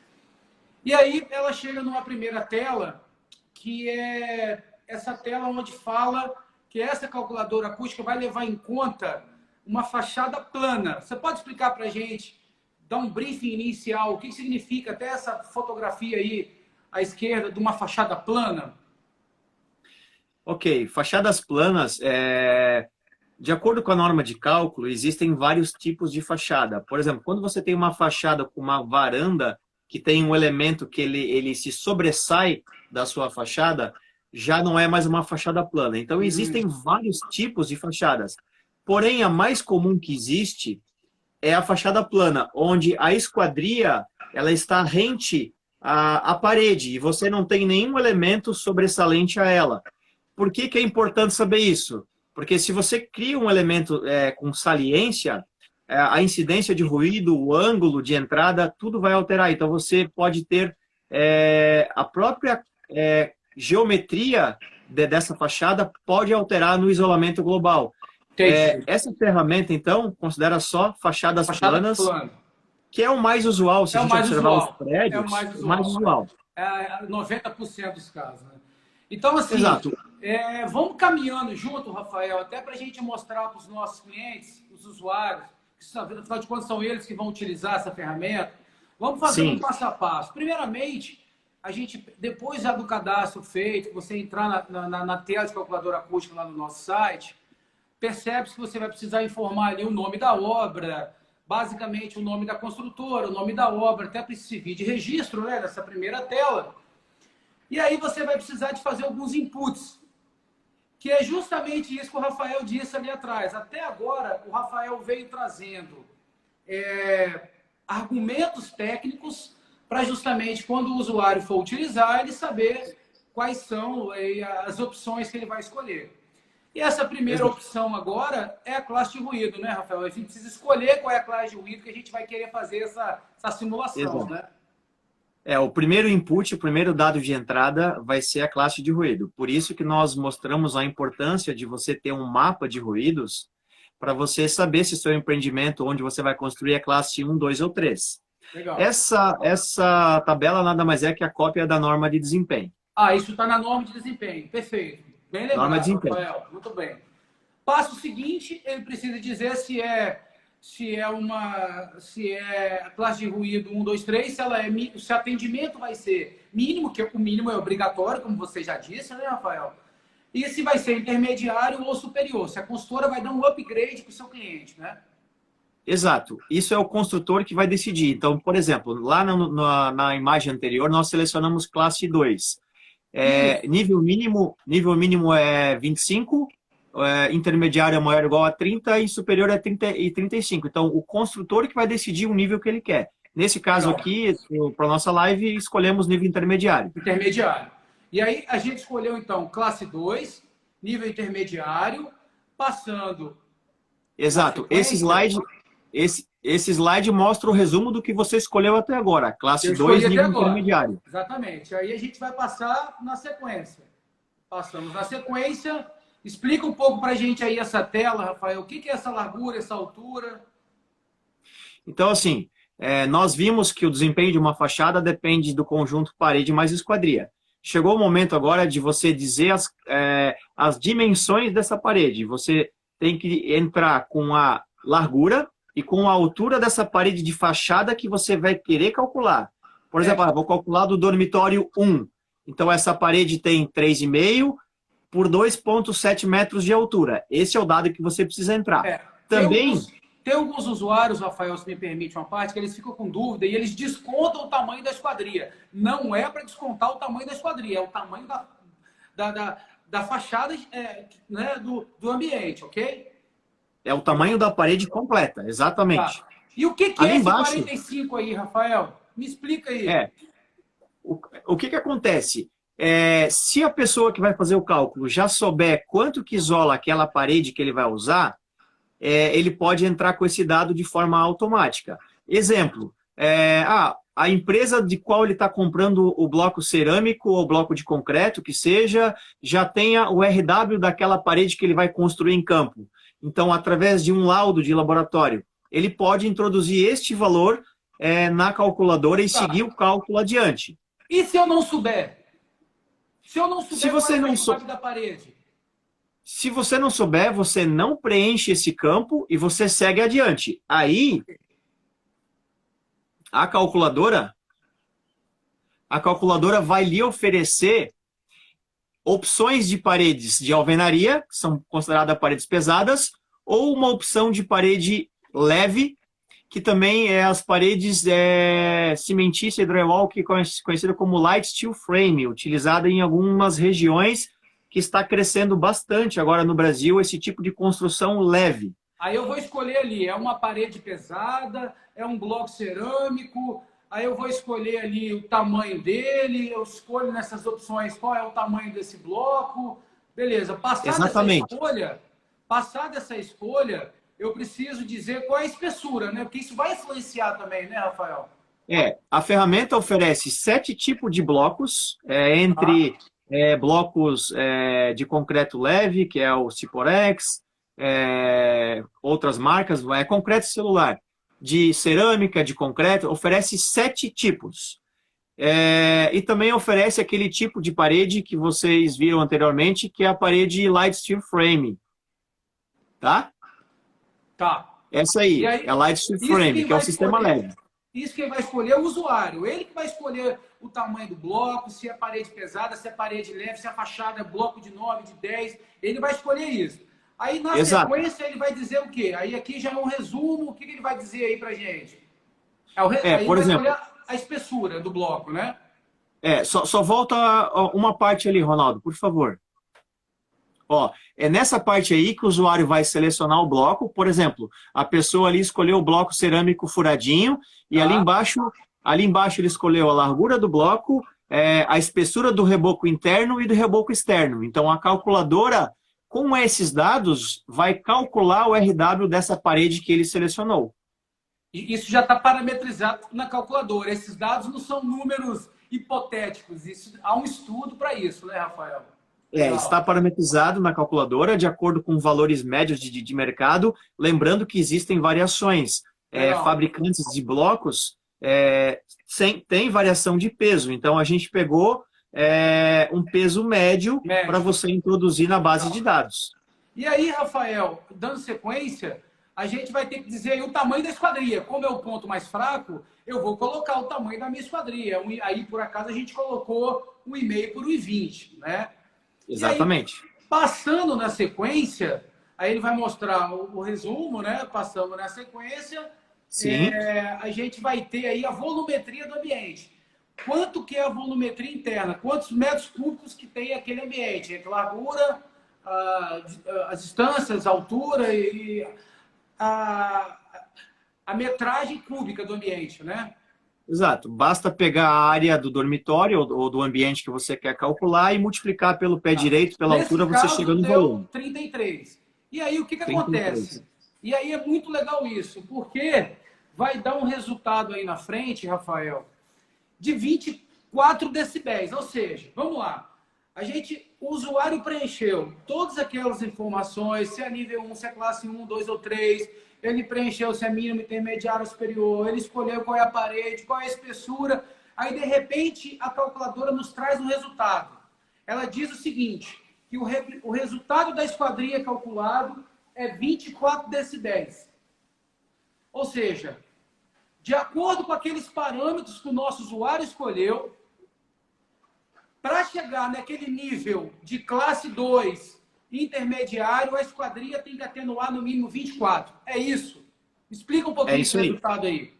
E aí ela chega numa primeira tela, que é essa tela onde fala que essa calculadora acústica vai levar em conta uma fachada plana. Você pode explicar para a gente, dar um briefing inicial, o que significa até essa fotografia aí à esquerda de uma fachada plana? Ok, fachadas planas, de acordo com a norma de cálculo, existem vários tipos de fachada. Por exemplo, quando você tem uma fachada com uma varanda, que tem um elemento que ele se sobressai da sua fachada, já não é mais uma fachada plana. Então, existem vários tipos de fachadas. Porém, a mais comum que existe é a fachada plana, onde a esquadria ela está rente à parede e você não tem nenhum elemento sobressalente a ela. Por que é importante saber isso? Porque se você cria um elemento com saliência, a incidência de ruído, o ângulo de entrada, tudo vai alterar. Então, você pode ter a própria geometria dessa fachada pode alterar no isolamento global. Essa ferramenta, então, considera só fachadas planas, que é o mais usual, se a gente observar os prédios, é o mais usual. 90% dos casos, né? Então, assim, exato. Vamos caminhando junto, Rafael, até para a gente mostrar para os nossos clientes, os usuários, que, afinal de contas, são eles que vão utilizar essa ferramenta. Vamos fazer um passo a passo. Primeiramente, a gente, depois já do cadastro feito, você entrar na tela de calculadora acústica lá no nosso site, percebe que você vai precisar informar ali o nome da obra, basicamente o nome da construtora, o nome da obra, até para esse servir de registro, né, nessa primeira tela. E aí você vai precisar de fazer alguns inputs, que é justamente isso que o Rafael disse ali atrás. Até agora, o Rafael veio trazendo argumentos técnicos para justamente quando o usuário for utilizar, ele saber quais são as opções que ele vai escolher. E essa primeira opção agora é a classe de ruído, né, Rafael? A gente precisa escolher qual é a classe de ruído que a gente vai querer fazer essa simulação, né? O primeiro input, o primeiro dado de entrada vai ser a classe de ruído. Por isso que nós mostramos a importância de você ter um mapa de ruídos para você saber se o seu empreendimento, onde você vai construir, é classe 1, 2 ou 3. Legal. Essa tabela nada mais é que a cópia da norma de desempenho. Isso está na norma de desempenho. Perfeito. Bem lembrado, norma de desempenho. Rafael. Muito bem. Passo seguinte, ele precisa dizer se é a classe de ruído 1, 2, 3, se o atendimento vai ser mínimo, que o mínimo é obrigatório, como você já disse, né, Rafael? E se vai ser intermediário ou superior, se a consultora vai dar um upgrade para o seu cliente, né? Exato. Isso é o construtor que vai decidir. Então, por exemplo, lá na imagem anterior, nós selecionamos classe 2. Nível mínimo é 25, intermediário é maior ou igual a 30 e superior é 30 e 35. Então, o construtor que vai decidir o nível que ele quer. Nesse caso aqui, para a nossa live, escolhemos nível intermediário. Intermediário. E aí, a gente escolheu, então, classe 2, nível intermediário, passando... Exato. Esse slide mostra o resumo do que você escolheu até agora. Classe 2, nível intermediário. Exatamente. Aí a gente vai passar na sequência. Passamos na sequência... Explica um pouco para a gente aí essa tela, Rafael. O que é essa largura, essa altura? Então, assim, nós vimos que o desempenho de uma fachada depende do conjunto parede mais esquadria. Chegou o momento agora de você dizer as dimensões dessa parede. Você tem que entrar com a largura e com a altura dessa parede de fachada que você vai querer calcular. Por exemplo, vou calcular do dormitório 1. Então, essa parede tem 3,5 por 2,7 metros de altura. Esse é o dado que você precisa entrar. Também... Tem alguns usuários, Rafael, se me permite uma parte, que eles ficam com dúvida e eles descontam o tamanho da esquadria. Não é para descontar o tamanho da esquadria, é o tamanho da fachada né, do ambiente, ok? É o tamanho da parede completa, exatamente. Tá. E o que Ali é esse embaixo, 45 aí, Rafael? Me explica aí. o que acontece? Se a pessoa que vai fazer o cálculo já souber quanto que isola aquela parede que ele vai usar, ele pode entrar com esse dado de forma automática. Exemplo, a empresa de qual ele está comprando o bloco cerâmico ou bloco de concreto, que seja, já tenha o RW daquela parede que ele vai construir em campo. Então, através de um laudo de laboratório, ele pode introduzir este valor na calculadora e seguir o cálculo adiante. E se eu não souber? Se eu não souber Se você qual é não o RW da parede? Se você não souber, você não preenche esse campo e você segue adiante. Aí, a calculadora vai lhe oferecer opções de paredes de alvenaria, que são consideradas paredes pesadas, ou uma opção de parede leve, que também é as paredes cimentícia e drywall, que é conhecida como light steel frame, utilizada em algumas regiões, que está crescendo bastante agora no Brasil, esse tipo de construção leve. Aí eu vou escolher ali, é uma parede pesada, é um bloco cerâmico, aí eu vou escolher ali o tamanho dele, eu escolho nessas opções qual é o tamanho desse bloco. Beleza, passada essa escolha, eu preciso dizer qual é a espessura, né? Porque isso vai influenciar também, né, Rafael? A ferramenta oferece 7 tipos de blocos, entre blocos de concreto leve, que é o Ciporex, outras marcas, concreto celular, de cerâmica, de concreto, oferece 7 tipos. E também oferece aquele tipo de parede que vocês viram anteriormente, que é a parede Light Steel Frame. Tá? Tá. Essa aí, é a Light Steel Frame, que é o sistema leve. Isso quem vai escolher é o usuário. Ele que vai escolher o tamanho do bloco, se é parede pesada, se é parede leve, se a fachada é bloco de 9, de 10. Ele vai escolher isso. Aí, na sequência, ele vai dizer o quê? Aí aqui já é um resumo. O que ele vai dizer aí pra gente? Aí por exemplo, vai escolher a espessura do bloco, né? Só volta uma parte ali, Ronaldo, por favor. É nessa parte aí que o usuário vai selecionar o bloco. Por exemplo, a pessoa ali escolheu o bloco cerâmico furadinho e ali embaixo ele escolheu a largura do bloco, a espessura do reboco interno e do reboco externo. Então, a calculadora, com esses dados, vai calcular o RW dessa parede que ele selecionou. E isso já está parametrizado na calculadora. Esses dados não são números hipotéticos. Há um estudo para isso, né, Rafael? Está parametrizado na calculadora de acordo com valores médios de mercado, lembrando que existem variações. Fabricantes de blocos tem variação de peso, então a gente pegou um peso médio para você introduzir na base de dados. E aí, Rafael, dando sequência, a gente vai ter que dizer aí o tamanho da esquadria. Como é o ponto mais fraco, eu vou colocar o tamanho da minha esquadria. Aí, por acaso, a gente colocou 1,5 por 1,20, né? Exatamente. Aí, passando na sequência, aí ele vai mostrar o resumo, né? Passando na sequência, sim, a gente vai ter aí a volumetria do ambiente. Quanto que é a volumetria interna? Quantos metros cúbicos que tem aquele ambiente? A largura, as distâncias, a altura e a metragem cúbica do ambiente, né? Exato. Basta pegar a área do dormitório ou do ambiente que você quer calcular e multiplicar pelo pé direito, pela altura, você chega no volume. 33. E aí, o que acontece? E aí é muito legal isso, porque vai dar um resultado aí na frente, Rafael, de 24 decibéis. Ou seja, vamos lá. O usuário preencheu todas aquelas informações, se é nível 1, se é classe 1, 2 ou 3, ele preencheu se é mínimo, intermediário ou superior, ele escolheu qual é a parede, qual é a espessura, aí de repente a calculadora nos traz um resultado. Ela diz o seguinte, que o resultado da esquadria calculado é 24 decibéis. Ou seja, de acordo com aqueles parâmetros que o nosso usuário escolheu, para chegar naquele nível de classe 2 intermediário, a esquadria tem que atenuar no mínimo 24. É isso. Explica um pouquinho esse resultado aí.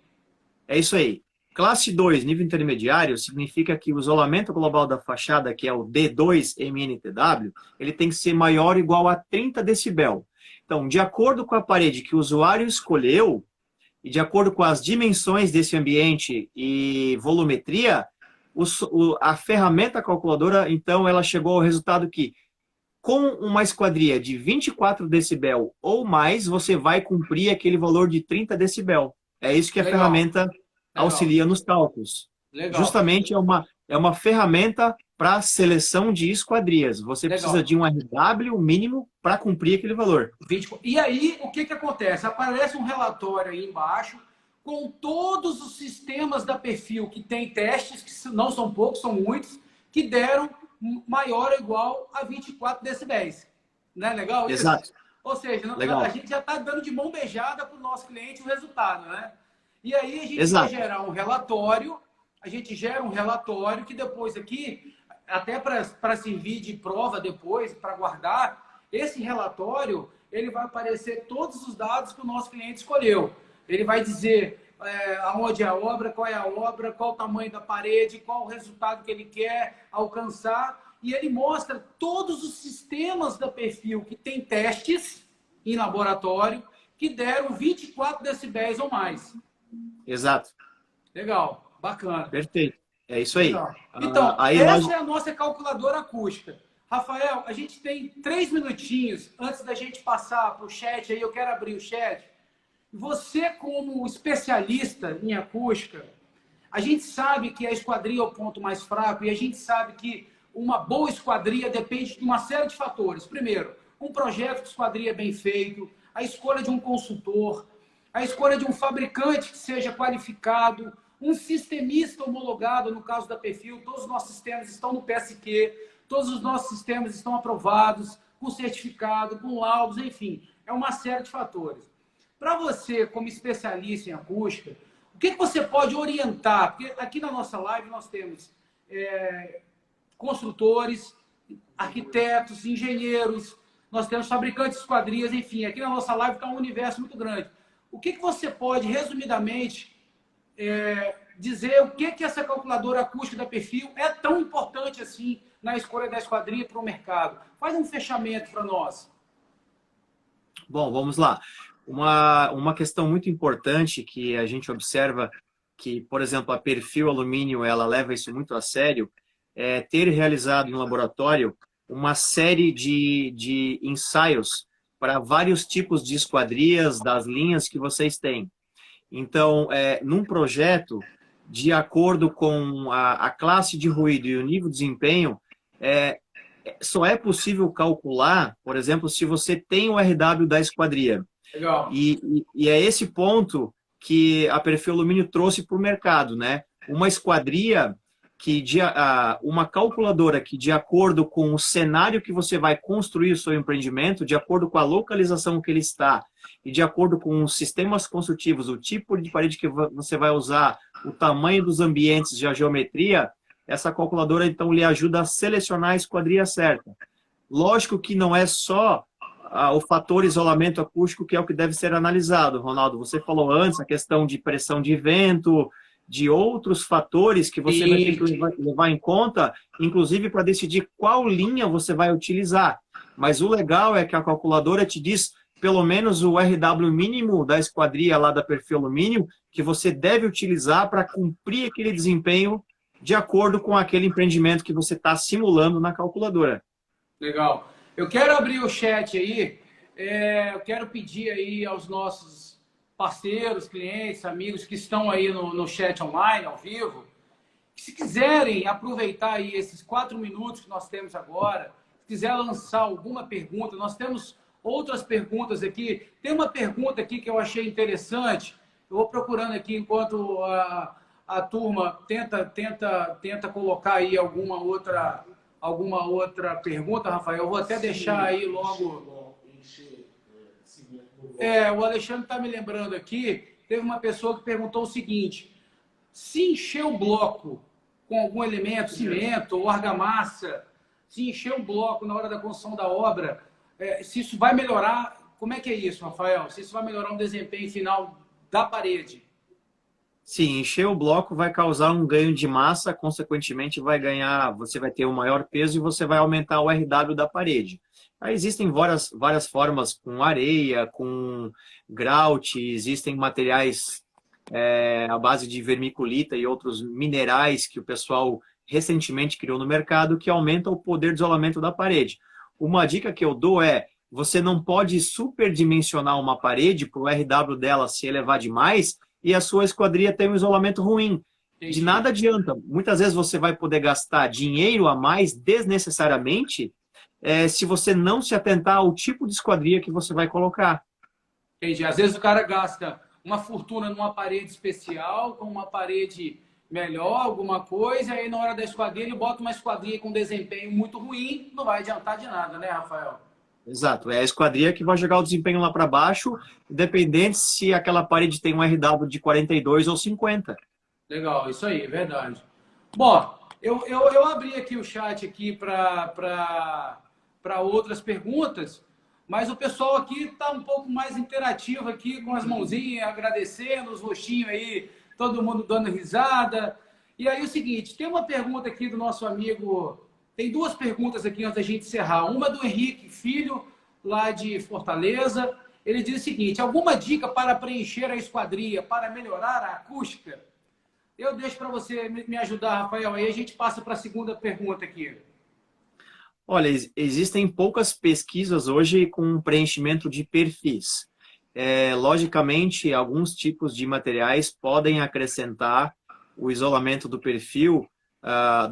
É isso aí. Classe 2, nível intermediário, significa que o isolamento global da fachada, que é o D2-MNTW, ele tem que ser maior ou igual a 30 decibel. Então, de acordo com a parede que o usuário escolheu, e de acordo com as dimensões desse ambiente e volumetria, a ferramenta calculadora, então, ela chegou ao resultado que, com uma esquadria de 24 decibel ou mais, você vai cumprir aquele valor de 30 decibel. É isso que a Legal. ferramenta auxilia nos cálculos. Legal. Justamente é uma ferramenta para seleção de esquadrias. Você Legal. precisa de um RW mínimo para cumprir aquele valor. E aí, o que acontece? Aparece um relatório aí embaixo com todos os sistemas da Perfil que tem testes, que não são poucos, são muitos, que deram maior ou igual a 24 decibéis. Não é legal isso? Exato. Ou seja, Legal. a gente já está dando de mão beijada para o nosso cliente o resultado, né? E aí a gente Exato. vai gerar um relatório, a gente gera um relatório que depois aqui, até para servir de prova depois, para guardar, esse relatório, ele vai aparecer todos os dados que o nosso cliente escolheu. Ele vai dizer aonde é a obra, qual o tamanho da parede, qual o resultado que ele quer alcançar. E ele mostra todos os sistemas da Perfil que tem testes em laboratório que deram 24 decibéis ou mais. Exato. Legal, bacana. Perfeito. É isso aí. Legal. Então, aí essa é a nossa calculadora acústica. Rafael, a gente tem 3 minutinhos antes da gente passar para o chat. Aí eu quero abrir o chat. Você, como especialista em acústica, a gente sabe que a esquadria é o ponto mais fraco e a gente sabe que uma boa esquadria depende de uma série de fatores. Primeiro, um projeto de esquadria bem feito, a escolha de um consultor, a escolha de um fabricante que seja qualificado, um sistemista homologado, no caso da Perfil, todos os nossos sistemas estão no PSQ, todos os nossos sistemas estão aprovados, com certificado, com laudos, enfim, é uma série de fatores. Para você, como especialista em acústica, o que você pode orientar? Porque aqui na nossa live nós temos construtores, arquitetos, engenheiros, nós temos fabricantes de esquadrias, enfim, aqui na nossa live está um universo muito grande. O que você pode, resumidamente, dizer o que essa calculadora acústica da Perfil é tão importante assim na escolha da esquadria para o mercado? Faz um fechamento para nós. Bom, vamos lá. Uma questão muito importante que a gente observa que, por exemplo, a Perfil Alumínio, ela leva isso muito a sério, é ter realizado no laboratório uma série de ensaios para vários tipos de esquadrias das linhas que vocês têm. Então, num projeto, de acordo com a classe de ruído e o nível de desempenho, só é possível calcular, por exemplo, se você tem o RW da esquadria. Legal. E é esse ponto que a Perfil Alumínio trouxe para o mercado, né? Uma esquadria uma calculadora que, de acordo com o cenário que você vai construir o seu empreendimento, de acordo com a localização que ele está e de acordo com os sistemas construtivos, o tipo de parede que você vai usar, o tamanho dos ambientes e a geometria, essa calculadora, então, lhe ajuda a selecionar a esquadria certa. Lógico que não é só o fator isolamento acústico que é o que deve ser analisado, Ronaldo. Você falou antes a questão de pressão de vento, de outros fatores que você vai ter que levar em conta, inclusive para decidir qual linha você vai utilizar. Mas o legal é que a calculadora te diz pelo menos o RW mínimo da esquadria lá da Perfil Alumínio que você deve utilizar para cumprir aquele desempenho de acordo com aquele empreendimento que você está simulando na calculadora. Legal. Eu quero abrir o chat aí, eu quero pedir aí aos nossos parceiros, clientes, amigos que estão aí no chat online, ao vivo, que se quiserem aproveitar aí esses 4 minutos que nós temos agora, se quiser lançar alguma pergunta, nós temos outras perguntas aqui. Tem uma pergunta aqui que eu achei interessante, eu vou procurando aqui enquanto a turma tenta colocar aí alguma outra pergunta, Rafael. Eu vou até deixar aí logo. O Alexandre está me lembrando aqui, teve uma pessoa que perguntou o seguinte: se encher o bloco com algum elemento, cimento ou argamassa, se encher o bloco na hora da construção da obra, se isso vai melhorar, como é que é isso, Rafael? Se isso vai melhorar o desempenho final da parede? Sim, encher o bloco vai causar um ganho de massa, consequentemente você vai ter um maior peso e você vai aumentar o RW da parede. Aí existem várias formas com areia, com grout, existem materiais à base de vermiculita e outros minerais que o pessoal recentemente criou no mercado que aumentam o poder de isolamento da parede. Uma dica que eu dou é, você não pode superdimensionar uma parede para o RW dela se elevar demais e a sua esquadria tem um isolamento ruim. De nada adianta. Muitas vezes você vai poder gastar dinheiro a mais desnecessariamente se você não se atentar ao tipo de esquadria que você vai colocar. Entendi. Às vezes o cara gasta uma fortuna numa parede especial, com uma parede melhor, alguma coisa, e aí na hora da esquadria ele bota uma esquadria com desempenho muito ruim, não vai adiantar de nada, né, Rafael? Exato, é a esquadria que vai jogar o desempenho lá para baixo, independente se aquela parede tem um RW de 42 ou 50. Legal, isso aí, é verdade. Bom, eu abri aqui o chat aqui para outras perguntas, mas o pessoal aqui está um pouco mais interativo aqui, com as mãozinhas, agradecendo, os rostinhos aí, todo mundo dando risada. E aí o seguinte, tem uma pergunta aqui do nosso amigo... Tem duas perguntas aqui antes da gente encerrar. Uma do Henrique Filho, lá de Fortaleza. Ele diz o seguinte, alguma dica para preencher a esquadria, para melhorar a acústica? Eu deixo para você me ajudar, Rafael, aí a gente passa para a segunda pergunta aqui. Olha, existem poucas pesquisas hoje com preenchimento de perfis. Logicamente, alguns tipos de materiais podem acrescentar o isolamento do perfil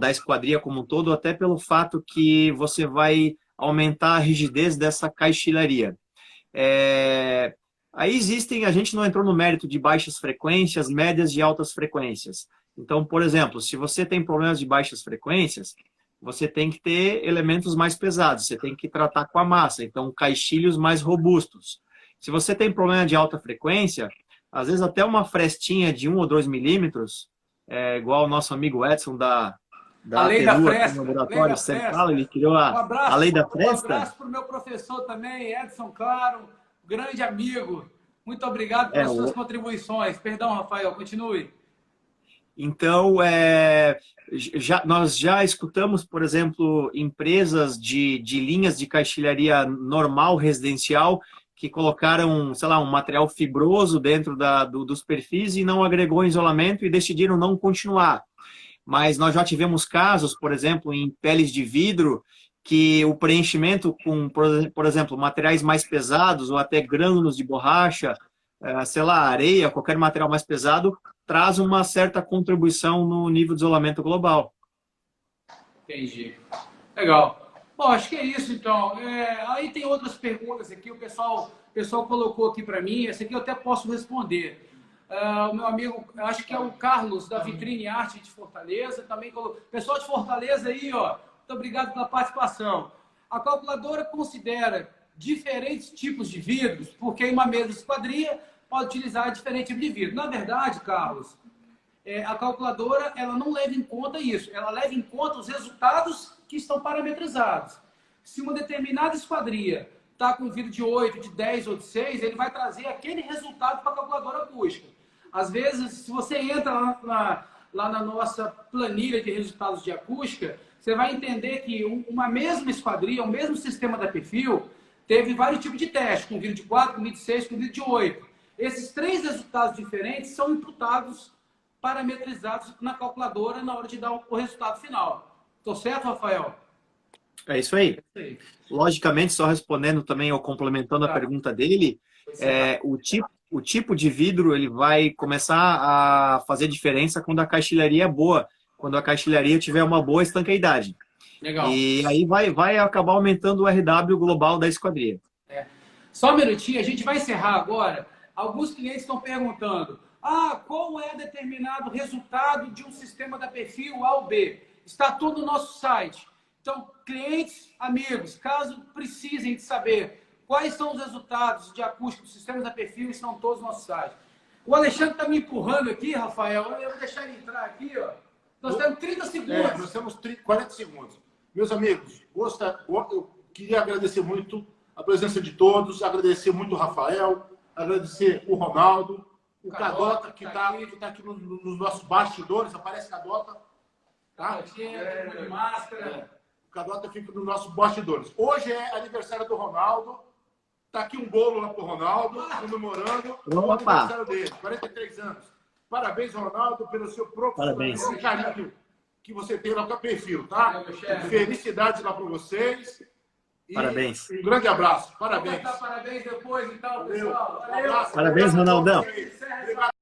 da esquadria como um todo, até pelo fato que você vai aumentar a rigidez dessa caixilharia. Aí existem, a gente não entrou no mérito de baixas frequências, médias e altas frequências. Então, por exemplo, se você tem problemas de baixas frequências, você tem que ter elementos mais pesados, você tem que tratar com a massa, então caixilhos mais robustos. Se você tem problema de alta frequência, às vezes até uma frestinha de 1 ou 2 milímetros, igual o nosso amigo Edson da lei da Perua, Fresta, no laboratório São Paulo, ele criou a lei da Fresta. Um abraço para o meu professor também, Edson Claro, grande amigo. Muito obrigado pelas suas contribuições. Perdão, Rafael, continue. Então, nós já escutamos, por exemplo, empresas de linhas de caixilharia normal, residencial, que colocaram, sei lá, um material fibroso dentro dos perfis e não agregou isolamento e decidiram não continuar. Mas nós já tivemos casos, por exemplo, em peles de vidro, que o preenchimento com, por exemplo, materiais mais pesados ou até grânulos de borracha, sei lá, areia, qualquer material mais pesado, traz uma certa contribuição no nível de isolamento global. Entendi. Legal. Bom, acho que é isso, então. Aí tem outras perguntas aqui, o pessoal colocou aqui para mim, essa aqui eu até posso responder. O meu amigo, acho que é o Carlos, da Vitrine Arte de Fortaleza, também colocou. Pessoal de Fortaleza aí, ó, muito obrigado pela participação. A calculadora considera diferentes tipos de vidros, porque em uma mesma esquadria pode utilizar diferente tipo de vidro. Na verdade, Carlos, a calculadora ela não leva em conta isso, ela leva em conta os resultados que estão parametrizados. Se uma determinada esquadria está com vidro de 8, de 10 ou de 6, ele vai trazer aquele resultado para a calculadora acústica. Às vezes, se você entra lá na nossa planilha de resultados de acústica, você vai entender que uma mesma esquadria, o mesmo sistema da Perfil, teve vários tipos de teste, com vidro de 4, com vidro de 6, com vidro de 8. Esses 3 resultados diferentes são imputados, parametrizados na calculadora na hora de dar o resultado final. Estou certo, Rafael? É isso aí. Logicamente, só respondendo também ou complementando a pergunta dele, o tipo de vidro ele vai começar a fazer diferença quando a caixilharia é boa, quando a caixilharia tiver uma boa estanqueidade. Legal. E aí vai acabar aumentando o RW global da esquadria. Só um minutinho, a gente vai encerrar agora. Alguns clientes estão perguntando, qual é determinado resultado de um sistema da Perfil A ou B? Está tudo no nosso site. Então, clientes, amigos, caso precisem de saber quais são os resultados de acústica dos sistemas da Perfil, estão todos no nosso site. O Alexandre está me empurrando aqui, Rafael. Eu vou deixar ele entrar aqui, ó. Nós temos 30 segundos. Nós temos 40 segundos. Meus amigos, eu queria agradecer muito a presença de todos, agradecer muito o Rafael, agradecer o Ronaldo, O Cadota, que está aqui nos nossos bastidores, aparece Cadota. Tá? De máscara. O Cadota fica nos nossos bastidores. Hoje é aniversário do Ronaldo. Tá aqui um bolo lá pro Ronaldo, comemorando o aniversário dele, 43 anos. Parabéns, Ronaldo, pelo seu profissionalismo e carinho que você tem lá com a Perfil, tá? Felicidades lá para vocês. E parabéns. Um grande abraço. Parabéns. Vou cantar parabéns depois, então, pessoal. Um abraço. Parabéns, Ronaldão. Obrigado.